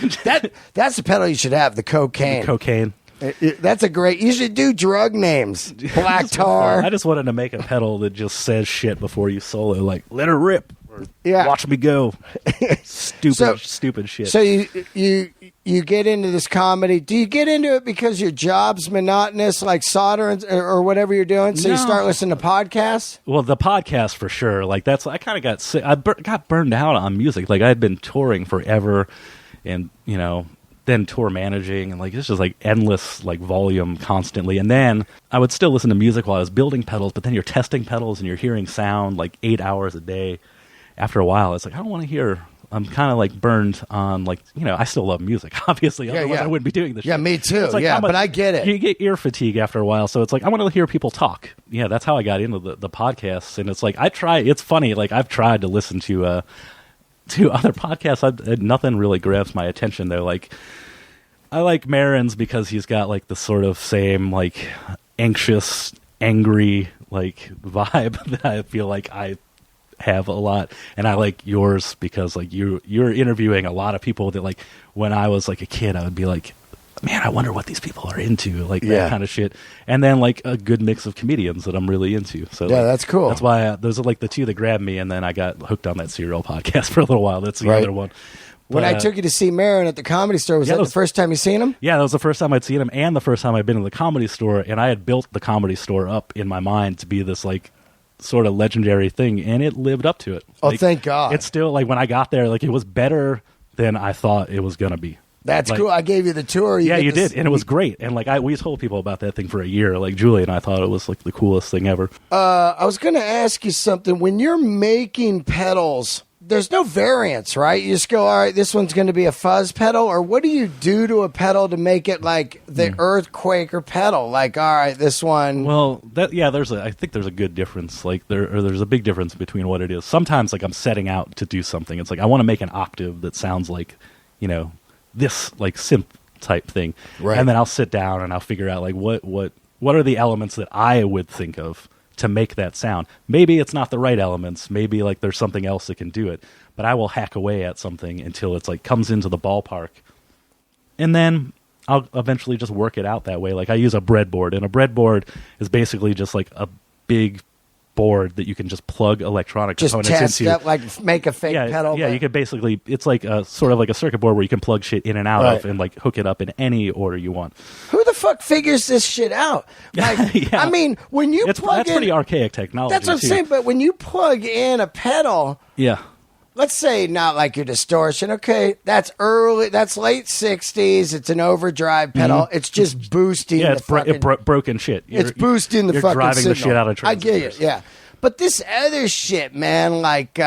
Speaker 1: That's the pedal you should have. The cocaine.
Speaker 2: Cocaine.
Speaker 1: That's a great. You should do drug names. Black tar.
Speaker 2: I just wanted to make a pedal that just says shit before you solo, like "let her rip" or
Speaker 1: Yeah.
Speaker 2: "watch me go." Stupid shit.
Speaker 1: So you get into this comedy. Do you get into it because your job's monotonous, like soldering or whatever you're doing? So you
Speaker 2: No.
Speaker 1: start listening to podcasts.
Speaker 2: Well, the podcast for sure. Like I kind of got sick. I got burned out on music. Like I had been touring forever, and then tour managing, and like it's just like endless like volume constantly. And then I would still listen to music while I was building pedals, but then you're testing pedals and you're hearing sound like 8 hours a day. After a while, it's like I don't want to hear. I'm kind of like burned on like I still love music, obviously. Otherwise, I wouldn't be doing this.
Speaker 1: Yeah,
Speaker 2: shit.
Speaker 1: me too.
Speaker 2: It's like,
Speaker 1: but I get it.
Speaker 2: You get ear fatigue after a while, so it's like I want to hear people talk. Yeah, that's how I got into the podcasts, and it's like I try. It's funny, like I've tried to listen to other podcasts. Nothing really grabs my attention. They're like. I like Marin's because he's got like the sort of same like anxious, angry like vibe that I feel like I have a lot, and I like yours because like you're interviewing a lot of people that like when I was like a kid I would be like, man, I wonder what these people are into, like that kind of shit, and then like a good mix of comedians that I'm really into. So
Speaker 1: yeah, that's cool.
Speaker 2: That's why those are like the two that grabbed me, and then I got hooked on that Serial podcast for a little while. That's the other one.
Speaker 1: When I took you to see Marin at the Comedy Store, was that the first time you seen him?
Speaker 2: Yeah, that was the first time I'd seen him, and the first time I'd been in the Comedy Store, and I had built the Comedy Store up in my mind to be this like sort of legendary thing, and it lived up to it.
Speaker 1: Oh,
Speaker 2: like,
Speaker 1: thank God!
Speaker 2: It's still like when I got there, like it was better than I thought it was gonna be.
Speaker 1: That's
Speaker 2: like,
Speaker 1: cool. I gave you the tour.
Speaker 2: You did, and it was great. And like we told people about that thing for a year. Like Julie and I thought it was like the coolest thing ever.
Speaker 1: I was going to ask you something. When you're making pedals, there's no variance, right? You just go, all right, this one's going to be a fuzz pedal, or what do you do to a pedal to make it like the EarthQuaker pedal? Like, all right, this one.
Speaker 2: Well, I think there's a good difference. Like there's a big difference between what it is. Sometimes like I'm setting out to do something. It's like I want to make an octave that sounds like, this like synth type thing,
Speaker 1: right?
Speaker 2: And then I'll sit down and I'll figure out like what are the elements that I would think of to make that sound. Maybe it's not the right elements. Maybe like there's something else that can do it. But I will hack away at something until it's like comes into the ballpark, and then I'll eventually just work it out that way. Like I use a breadboard, and a breadboard is basically just like a big board that you can just plug electronic
Speaker 1: Just
Speaker 2: components
Speaker 1: test
Speaker 2: into.
Speaker 1: it, like make a fake pedal.
Speaker 2: Yeah, you could basically, it's like sort of like a circuit board where you can plug shit in and out
Speaker 1: Right.
Speaker 2: of and like hook it up in any order you want.
Speaker 1: Who the fuck figures this shit out? Like,
Speaker 2: Yeah.
Speaker 1: I mean, when you plug
Speaker 2: That's
Speaker 1: in,
Speaker 2: pretty archaic technology.
Speaker 1: that's what I'm
Speaker 2: too.
Speaker 1: saying. But when you plug in a pedal,
Speaker 2: Yeah.
Speaker 1: let's say not like your distortion. Okay, that's late '60s. It's an overdrive pedal. It's just boosting.
Speaker 2: Yeah,
Speaker 1: the
Speaker 2: it's
Speaker 1: fucking,
Speaker 2: broken shit.
Speaker 1: it's boosting the
Speaker 2: you're
Speaker 1: fucking
Speaker 2: driving
Speaker 1: signal.
Speaker 2: the shit out of
Speaker 1: I get
Speaker 2: transistors.
Speaker 1: it. Yeah, but this other shit, man, like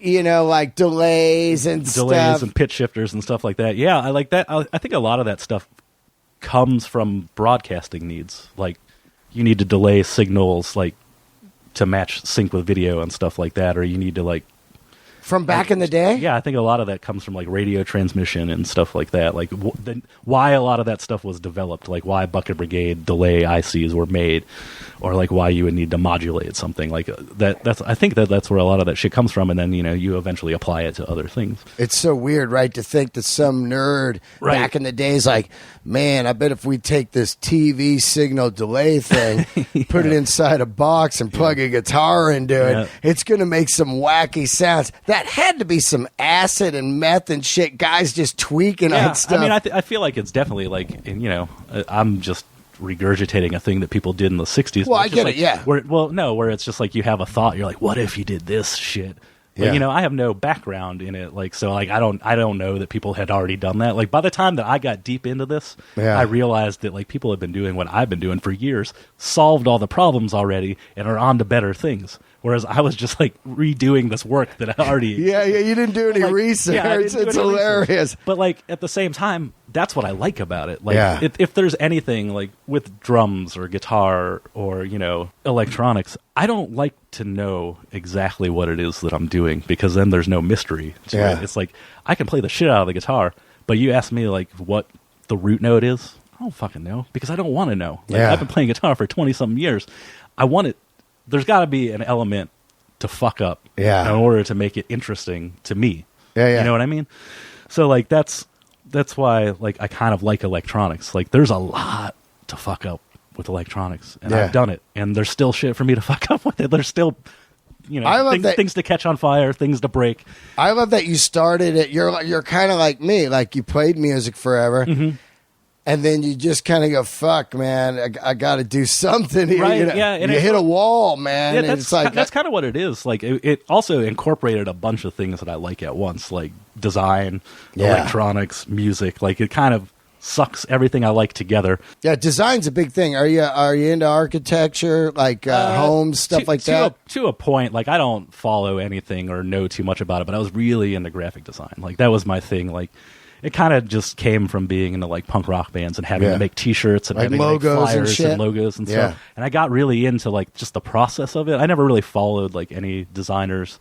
Speaker 1: you know, like delays and stuff.
Speaker 2: And pitch shifters and stuff like that. Yeah, I like that. I think a lot of that stuff comes from broadcasting needs. Like, you need to delay signals, like, to match sync with video and stuff like that, or you need to, like,
Speaker 1: From back in the day?
Speaker 2: yeah, I think a lot of that comes from like radio transmission and stuff like that. Like why a lot of that stuff was developed, like why Bucket Brigade delay ICs were made, or like why you would need to modulate something like that. I think that's where a lot of that shit comes from, and then you eventually apply it to other things.
Speaker 1: It's so weird, right, to think that some nerd
Speaker 2: Right.
Speaker 1: back in the days like, man, I bet if we take this TV signal delay thing, put it inside a box and plug a guitar into
Speaker 2: Yeah.
Speaker 1: it, it's going to make some wacky sounds. That had to be some acid and meth and shit, guys just tweaking on stuff.
Speaker 2: I mean, I feel like it's definitely like, and, I'm just regurgitating a thing that people did in the 60s.
Speaker 1: Well,
Speaker 2: but
Speaker 1: I
Speaker 2: it's
Speaker 1: get
Speaker 2: just
Speaker 1: it, yeah.
Speaker 2: Where it's just like you have a thought, you're like, what if you did this shit? Like,
Speaker 1: Yeah.
Speaker 2: I have no background in it, like, so like I don't know that people had already done that. Like, by the time that I got deep into this,
Speaker 1: Yeah.
Speaker 2: I realized that like people have been doing what I've been doing for years, solved all the problems already, and are on to better things. Whereas I was just like redoing this work that I already
Speaker 1: yeah, you didn't do any
Speaker 2: like,
Speaker 1: research.
Speaker 2: yeah, I didn't do
Speaker 1: It's
Speaker 2: any
Speaker 1: hilarious.
Speaker 2: research. But like at the same time, that's what I like about it. Like
Speaker 1: Yeah.
Speaker 2: if there's anything like with drums or guitar or electronics, I don't like to know exactly what it is that I'm doing, because then there's no mystery to
Speaker 1: Yeah.
Speaker 2: it. It's like I can play the shit out of the guitar, but you ask me like what the root note is, I don't fucking know, because I don't want to know. Like,
Speaker 1: Yeah.
Speaker 2: I've been playing guitar for 20-something years. I want it. There's got to be an element to fuck up
Speaker 1: Yeah.
Speaker 2: in order to make it interesting to me.
Speaker 1: Yeah.
Speaker 2: You know what I mean? So like that's why like I kind of like electronics. Like there's a lot to fuck up with electronics, and
Speaker 1: Yeah.
Speaker 2: I've done it, and there's still shit for me to fuck up with it. There's still
Speaker 1: I love
Speaker 2: things to catch on fire, things to break.
Speaker 1: I love that you started it. You're kind of like me. Like, you played music forever, and then you just kind of go, "Fuck, man, I got to do something here."
Speaker 2: Right, yeah, and
Speaker 1: you
Speaker 2: it-
Speaker 1: hit a wall, man.
Speaker 2: Yeah,
Speaker 1: and
Speaker 2: that's
Speaker 1: it's like
Speaker 2: that's kind of what it is. Like it also incorporated a bunch of things that I like at once, like design,
Speaker 1: Yeah.
Speaker 2: electronics, music. Like it kind of sucks everything I like together.
Speaker 1: yeah, design's a big thing. Are you into architecture, like homes, stuff like that?
Speaker 2: To a point, like I don't follow anything or know too much about it, but I was really into graphic design. Like that was my thing. Like it kind of just came from being into like punk rock bands and having
Speaker 1: Yeah.
Speaker 2: to make T-shirts and
Speaker 1: Like
Speaker 2: having
Speaker 1: logos and
Speaker 2: like, flyers
Speaker 1: shit?
Speaker 2: logos and
Speaker 1: Yeah.
Speaker 2: stuff. And I got really into like just the process of it. I never really followed like any designers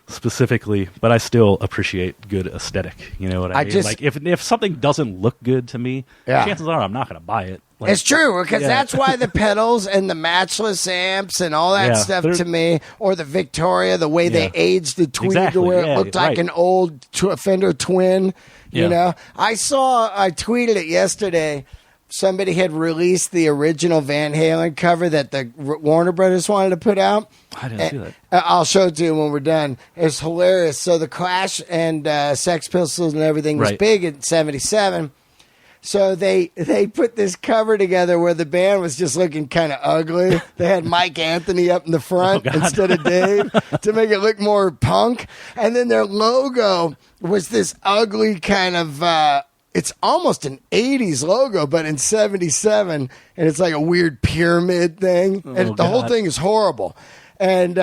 Speaker 2: specifically, but I still appreciate good aesthetic. You know what I mean? Like if something doesn't look good to me,
Speaker 1: Yeah.
Speaker 2: chances are I'm not going to buy it. Like,
Speaker 1: It's true, because
Speaker 2: Yeah.
Speaker 1: that's why the pedals and the matchless amps and all that
Speaker 2: Yeah,
Speaker 1: stuff
Speaker 2: they're-
Speaker 1: to me, or the Victoria, the way they
Speaker 2: Yeah.
Speaker 1: aged the tweed
Speaker 2: Exactly,
Speaker 1: to where
Speaker 2: yeah,
Speaker 1: it looked like
Speaker 2: right.
Speaker 1: an old Fender Twin,
Speaker 2: Yeah.
Speaker 1: you know? I tweeted it yesterday. Somebody had released the original Van Halen cover that the Warner Brothers wanted to put out.
Speaker 2: I didn't see that.
Speaker 1: I'll show it to you when we're done. It's hilarious. So the Clash and Sex Pistols and everything was
Speaker 2: Right.
Speaker 1: big in '77. So they put this cover together where the band was just looking kind of ugly. They had Mike Anthony up in the front
Speaker 2: Oh, God.
Speaker 1: instead of Dave to make it look more punk. And then their logo was this ugly kind of it's almost an 80s logo, but in '77, and it's like a weird pyramid thing. And the whole
Speaker 2: God.
Speaker 1: thing is horrible. And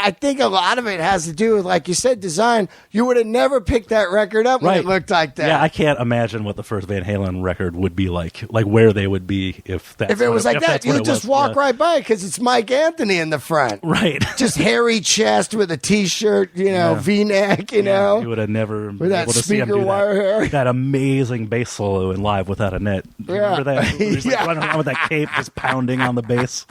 Speaker 1: I think a lot of it has to do with, like you said, design. You would have never picked that record up when it looked like that.
Speaker 2: Yeah, I can't imagine what the first Van Halen record would be like where they would be if that's
Speaker 1: if it
Speaker 2: what
Speaker 1: was like
Speaker 2: if
Speaker 1: that,
Speaker 2: that's what
Speaker 1: you
Speaker 2: it
Speaker 1: just
Speaker 2: was.
Speaker 1: walk
Speaker 2: Yeah.
Speaker 1: right by it because it's Mike Anthony in the front.
Speaker 2: Right.
Speaker 1: Just hairy chest with a T-shirt, V-neck, you know.
Speaker 2: You would have never
Speaker 1: With
Speaker 2: been
Speaker 1: that
Speaker 2: able to see him
Speaker 1: speaker
Speaker 2: do
Speaker 1: wire hair.
Speaker 2: that amazing bass solo in Live Without a Net. Do you
Speaker 1: Yeah.
Speaker 2: remember that? He's like
Speaker 1: Yeah.
Speaker 2: running around with that cape just pounding on the bass.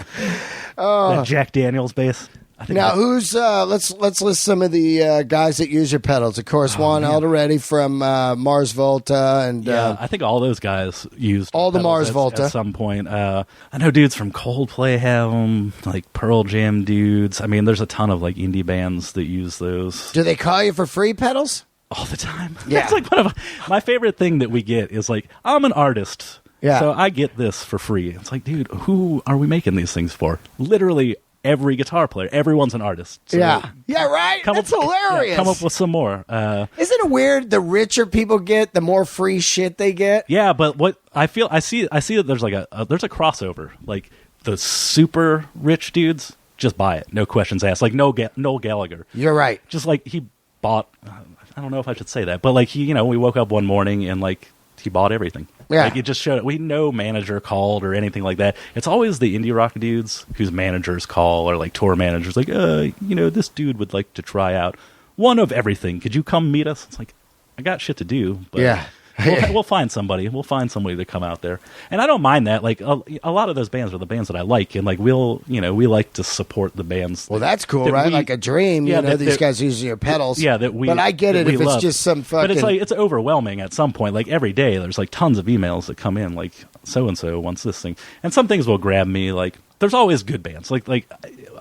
Speaker 2: That Jack Daniels bass. I think
Speaker 1: Now, who's let's list some of the guys that use your pedals. Of course, Juan Alderete from Mars Volta, and
Speaker 2: I think all those guys used
Speaker 1: all the Mars
Speaker 2: pedals
Speaker 1: Volta
Speaker 2: at some point. I know dudes from Coldplay have them, like Pearl Jam dudes. I mean, there's a ton of like indie bands that use those.
Speaker 1: do they call you for free pedals?
Speaker 2: All the time.
Speaker 1: Yeah.
Speaker 2: That's like one of my favorite thing that we get is like, I'm an artist.
Speaker 1: Yeah.
Speaker 2: So I get this for free. It's like, dude, who are we making these things for? Literally every guitar player. Everyone's an artist. So
Speaker 1: Yeah, right. That's hilarious.
Speaker 2: Come up with some more.
Speaker 1: Isn't it weird? The richer people get, the more free shit they get.
Speaker 2: Yeah, but what I see that there's like there's a crossover. Like the super rich dudes just buy it, no questions asked. Like Noel Gallagher.
Speaker 1: You're right.
Speaker 2: Just like he bought. I don't know if I should say that, but like he, we woke up one morning and like he bought everything.
Speaker 1: Yeah.
Speaker 2: Like it just showed. We no manager called or anything like that. It's always the indie rock dudes whose managers call or like tour managers like, this dude would like to try out one of everything. Could you come meet us? It's like, I got shit to do. But
Speaker 1: yeah.
Speaker 2: we'll find somebody. We'll find somebody to come out there, and I don't mind that. Like a lot of those bands are the bands that I like, and like we like to support the bands.
Speaker 1: Well, that's cool, right? Like a dream.
Speaker 2: Yeah,
Speaker 1: these guys using your pedals.
Speaker 2: Yeah,
Speaker 1: But I get it if it's just some fucking.
Speaker 2: But it's like it's overwhelming at some point. Like every day, there's like tons of emails that come in. Like so and so wants this thing, and some things will grab me. Like there's always good bands. Like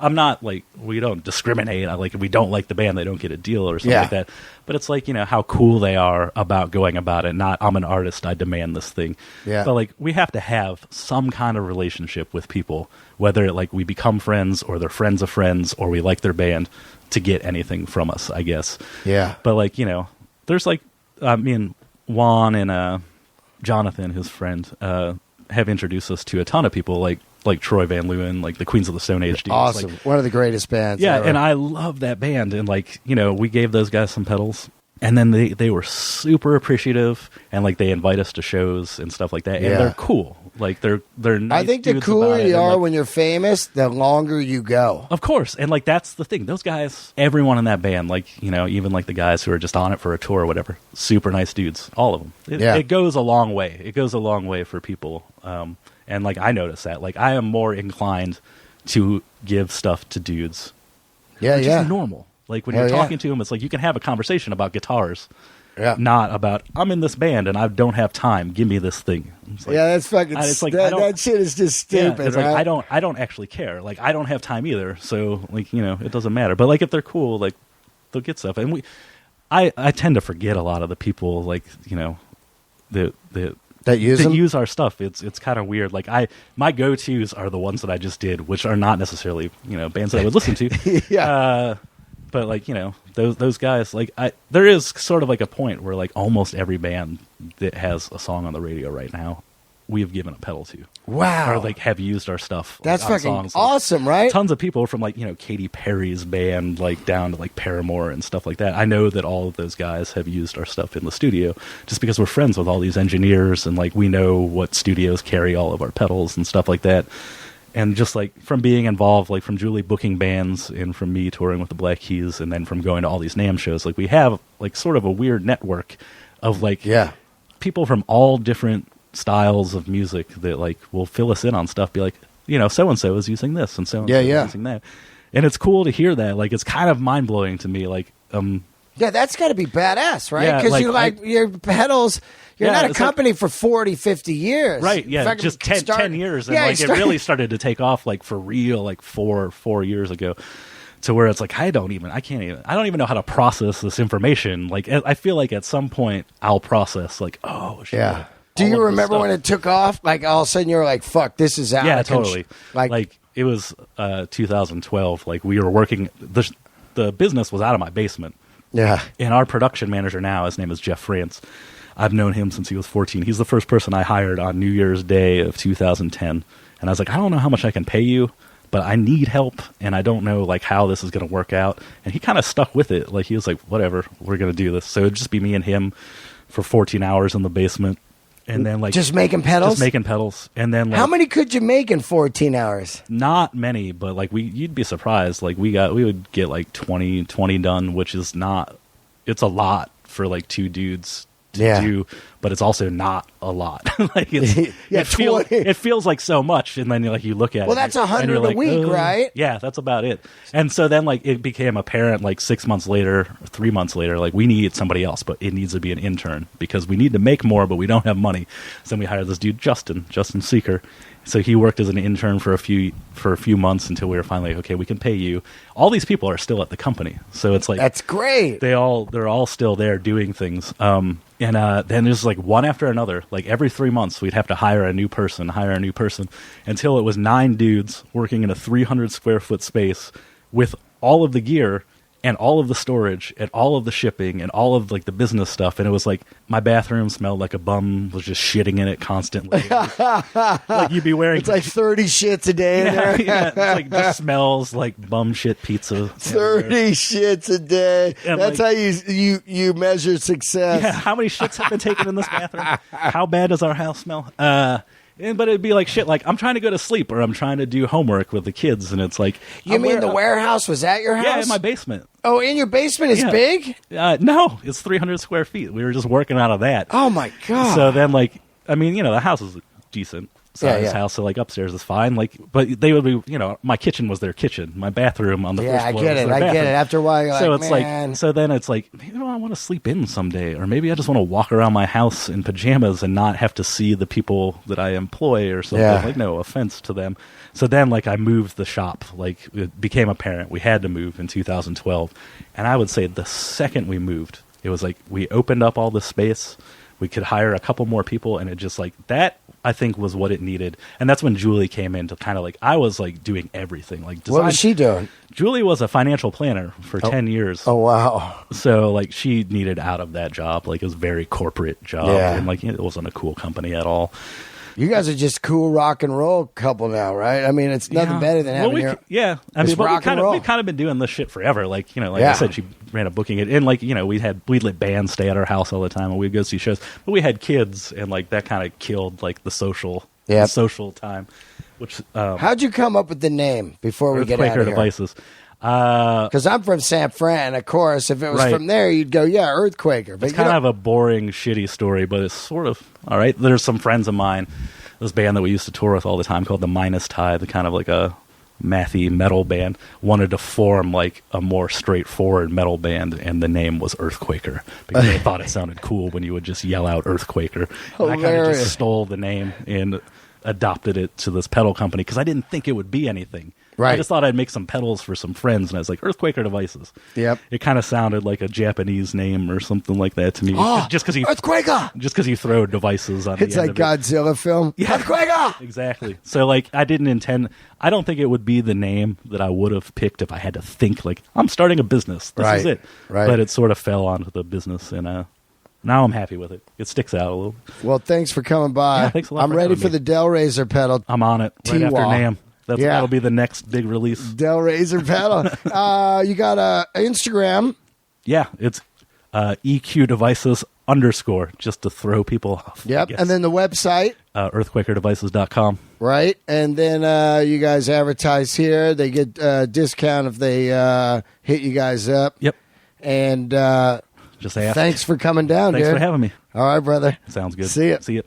Speaker 2: I'm not like we don't discriminate. Like if we don't like the band, they don't get a deal or something like that. But it's like how cool they are about going about it. Not I'm an artist, I demand this thing.
Speaker 1: Yeah.
Speaker 2: But like we have to have some kind of relationship with people, whether like we become friends or they're friends of friends or we like their band to get anything from us, I guess.
Speaker 1: Yeah.
Speaker 2: But like there's like me and Juan and Jonathan, his friend, have introduced us to a ton of people like Troy Van Leeuwen, like the Queens of the Stone Age dudes.
Speaker 1: Awesome.
Speaker 2: Like,
Speaker 1: one of the greatest bands ever.
Speaker 2: and I love that band. And like, we gave those guys some pedals and then they were super appreciative and like they invite us to shows and stuff like that. And they're cool. Like they're nice.
Speaker 1: I think the
Speaker 2: dudes
Speaker 1: cooler
Speaker 2: about it.
Speaker 1: you
Speaker 2: And,
Speaker 1: are
Speaker 2: like,
Speaker 1: when you're famous, the longer you go.
Speaker 2: of course. And like that's the thing. Those guys, everyone in that band, like, even like the guys who are just on it for a tour or whatever, super nice dudes. All of them. It goes a long way. It goes a long way for people. And like I notice that. Like I am more inclined to give stuff to dudes.
Speaker 1: Yeah,
Speaker 2: which is normal. Like when you're talking to them, it's like you can have a conversation about guitars.
Speaker 1: Yeah.
Speaker 2: Not about I'm in this band and I don't have time. Give me this thing. It's like,
Speaker 1: that's fucking.
Speaker 2: it's like,
Speaker 1: that shit is just stupid.
Speaker 2: it's
Speaker 1: right?
Speaker 2: like I don't actually care. Like I don't have time either. So like it doesn't matter. But like if they're cool, like they'll get stuff. And I tend to forget a lot of the people like
Speaker 1: that use
Speaker 2: our stuff. It's kind of weird. Like my go-tos are the ones that I just did, which are not necessarily bands that I would listen to.
Speaker 1: Yeah.
Speaker 2: But like those guys, like there is sort of like a point where like almost every band that has a song on the radio right now, we have given a pedal to.
Speaker 1: Wow.
Speaker 2: Or like have used our stuff.
Speaker 1: That's
Speaker 2: like, on
Speaker 1: fucking
Speaker 2: songs. Like,
Speaker 1: awesome, right?
Speaker 2: Tons of people from like Katy Perry's band, like down to like Paramore and stuff like that. I know that all of those guys have used our stuff in the studio just because we're friends with all these engineers and like we know what studios carry all of our pedals and stuff like that. And just like from being involved, like from Julie booking bands and from me touring with the Black Keys and then from going to all these NAMM shows, like we have like sort of a weird network of like people from all different styles of music that like will fill us in on stuff, be like, so-and-so is using this and so-and-so is using that. And it's cool to hear that. Like it's kind of mind-blowing to me. Like,
Speaker 1: yeah, that's got to be badass, right?
Speaker 2: Yeah,
Speaker 1: Because your pedals, you're not a company for 40, 50 years.
Speaker 2: Right, yeah,
Speaker 1: fact,
Speaker 2: just 10 years. And like it really started to take off like for real like four years ago. To where it's like, I don't even know how to process this information. Like I feel like at some point I'll process like, oh, shit.
Speaker 1: Yeah. Do you remember when it took off? Like all of a sudden you were like, fuck, this is out.
Speaker 2: Yeah, totally. Like it was 2012. Like we were working, the business was out of my basement.
Speaker 1: Yeah.
Speaker 2: And our production manager now, his name is Jeff France. I've known him since he was 14. He's the first person I hired on New Year's Day of 2010. And I was like, I don't know how much I can pay you, but I need help, and I don't know like how this is going to work out. And he kind of stuck with it. Like he was like, whatever, we're going to do this. So it'd just be me and him for 14 hours in the basement. And then like
Speaker 1: just making pedals?
Speaker 2: And then like,
Speaker 1: how many could you make in 14 hours?
Speaker 2: Not many, but like you'd be surprised. Like we would get like 20 done, which is not, it's a lot for like two dudes
Speaker 1: Yeah.
Speaker 2: do, but it's also not a lot. Like
Speaker 1: Yeah,
Speaker 2: it feels like so much, and then like you look at it.
Speaker 1: Well, that's 100
Speaker 2: and you're
Speaker 1: a week, right?
Speaker 2: Yeah, that's about it. And so then like it became apparent like 6 months later, or 3 months later, like we need somebody else, but it needs to be an intern because we need to make more, but we don't have money. So then we hired this dude, Justin Seeker. So he worked as an intern for a few months until we were finally like, okay, we can pay you. All these people are still at the company, so it's like
Speaker 1: That's great.
Speaker 2: they're all still there doing things. And then there's like one after another. Like every 3 months, we'd have to hire a new person, until it was 9 dudes working in a 300 square foot space with all of the gear and all of the storage and all of the shipping and all of like the business stuff. And it was like my bathroom smelled like a bum was just shitting in it constantly. Like you'd be wearing
Speaker 1: It's like 30 shits a day in there.
Speaker 2: yeah, it's like just smells like bum shit pizza.
Speaker 1: 30 shits a day.
Speaker 2: And
Speaker 1: That's
Speaker 2: like-
Speaker 1: how you measure success.
Speaker 2: Yeah, how many shits have been taken in this bathroom? How bad does our house smell? But it'd be like shit. Like I'm trying to go to sleep or I'm trying to do homework with the kids, and it's like
Speaker 1: You mean the warehouse was at your house?
Speaker 2: Yeah, in my basement.
Speaker 1: Oh, in your basement is
Speaker 2: Yeah.
Speaker 1: big?
Speaker 2: No, it's 300 square feet. We were just working out of that.
Speaker 1: Oh my god.
Speaker 2: So then, like, I mean, the house is decent size house, so like upstairs is fine. Like, but they would be, my kitchen was their kitchen. My bathroom on the first
Speaker 1: I
Speaker 2: floor.
Speaker 1: get
Speaker 2: was
Speaker 1: it.
Speaker 2: their
Speaker 1: I get
Speaker 2: bathroom.
Speaker 1: it. After a while, you're
Speaker 2: So
Speaker 1: like,
Speaker 2: it's
Speaker 1: man.
Speaker 2: like, so then it's like, maybe I want to sleep in someday, or maybe I just want to walk around my house in pajamas and not have to see the people that I employ or something.
Speaker 1: Yeah.
Speaker 2: Like, no offense to them. So then, like, I moved the shop. Like, it became apparent we had to move in 2012, and I would say the second we moved, it was like we opened up all the space. We could hire a couple more people, and it just like that. I think was what it needed, and that's when Julie came in to kind of like I was like doing everything. Like,
Speaker 1: What was she doing?
Speaker 2: Julie was a financial planner for 10 years.
Speaker 1: Oh wow.
Speaker 2: So like she needed out of that job. Like it was a very corporate job,
Speaker 1: Yeah.
Speaker 2: and like it wasn't a cool company at all.
Speaker 1: You guys are just cool rock and roll couple now, right? I mean, it's nothing better than having your...
Speaker 2: I mean,
Speaker 1: It's rock and roll.
Speaker 2: we've kind of been doing this shit forever. Like, like
Speaker 1: Yeah.
Speaker 2: I said, she ran a booking it, and like, we'd let bands stay at our house all the time, and we'd go see shows. But we had kids, and like that kind of killed like the social time. Which
Speaker 1: How'd you come up with the name before we get out
Speaker 2: EarthQuaker
Speaker 1: of here?
Speaker 2: Devices.
Speaker 1: Because I'm from San Fran, of course. If it was
Speaker 2: Right.
Speaker 1: from there, you'd go, yeah, EarthQuaker. But
Speaker 2: It's kind of a boring, shitty story, but it's sort of all right. There's some friends of mine, this band that we used to tour with all the time called the Minus Tide, the kind of like a mathy metal band, wanted to form like a more straightforward metal band, and the name was EarthQuaker because they thought it sounded cool when you would just yell out EarthQuaker. And I kind of
Speaker 1: Hilarious.
Speaker 2: just stole the name and adopted it to this pedal company because I didn't think it would be anything.
Speaker 1: Right.
Speaker 2: I just thought I'd make some pedals for some friends, and I was like, EarthQuaker Devices.
Speaker 1: Yep.
Speaker 2: It kind of sounded like a Japanese name or something like that to me. Just because
Speaker 1: EarthQuaker!
Speaker 2: you throw devices on
Speaker 1: It's
Speaker 2: the
Speaker 1: like
Speaker 2: end of it.
Speaker 1: Godzilla film.
Speaker 2: Yeah.
Speaker 1: EarthQuaker!
Speaker 2: Exactly. So, like, I don't think it would be the name that I would have picked if I had to think, like, I'm starting a business. This is it.
Speaker 1: Right.
Speaker 2: But it sort of fell onto the business, and now I'm happy with it. It sticks out a little.
Speaker 1: Well, thanks for coming by.
Speaker 2: Yeah, thanks a lot
Speaker 1: I'm
Speaker 2: for
Speaker 1: ready
Speaker 2: having
Speaker 1: for
Speaker 2: me.
Speaker 1: the Del Razor pedal.
Speaker 2: I'm on it right after
Speaker 1: T-Wall.
Speaker 2: NAMM.
Speaker 1: Yeah.
Speaker 2: That'll be the next big release.
Speaker 1: Del Razor pedal. You got Instagram.
Speaker 2: Yeah, it's EQ Devices _ just to throw people off.
Speaker 1: Yep.
Speaker 2: Yes.
Speaker 1: And then the website.
Speaker 2: EarthQuakerDevices.com.
Speaker 1: Right. And then you guys advertise here. They get a discount if they hit you guys up.
Speaker 2: Yep.
Speaker 1: And
Speaker 2: Just ask.
Speaker 1: thanks for coming down,
Speaker 2: Thanks
Speaker 1: dude.
Speaker 2: for having me.
Speaker 1: All right, brother.
Speaker 2: Sounds good.
Speaker 1: See ya.
Speaker 2: See ya.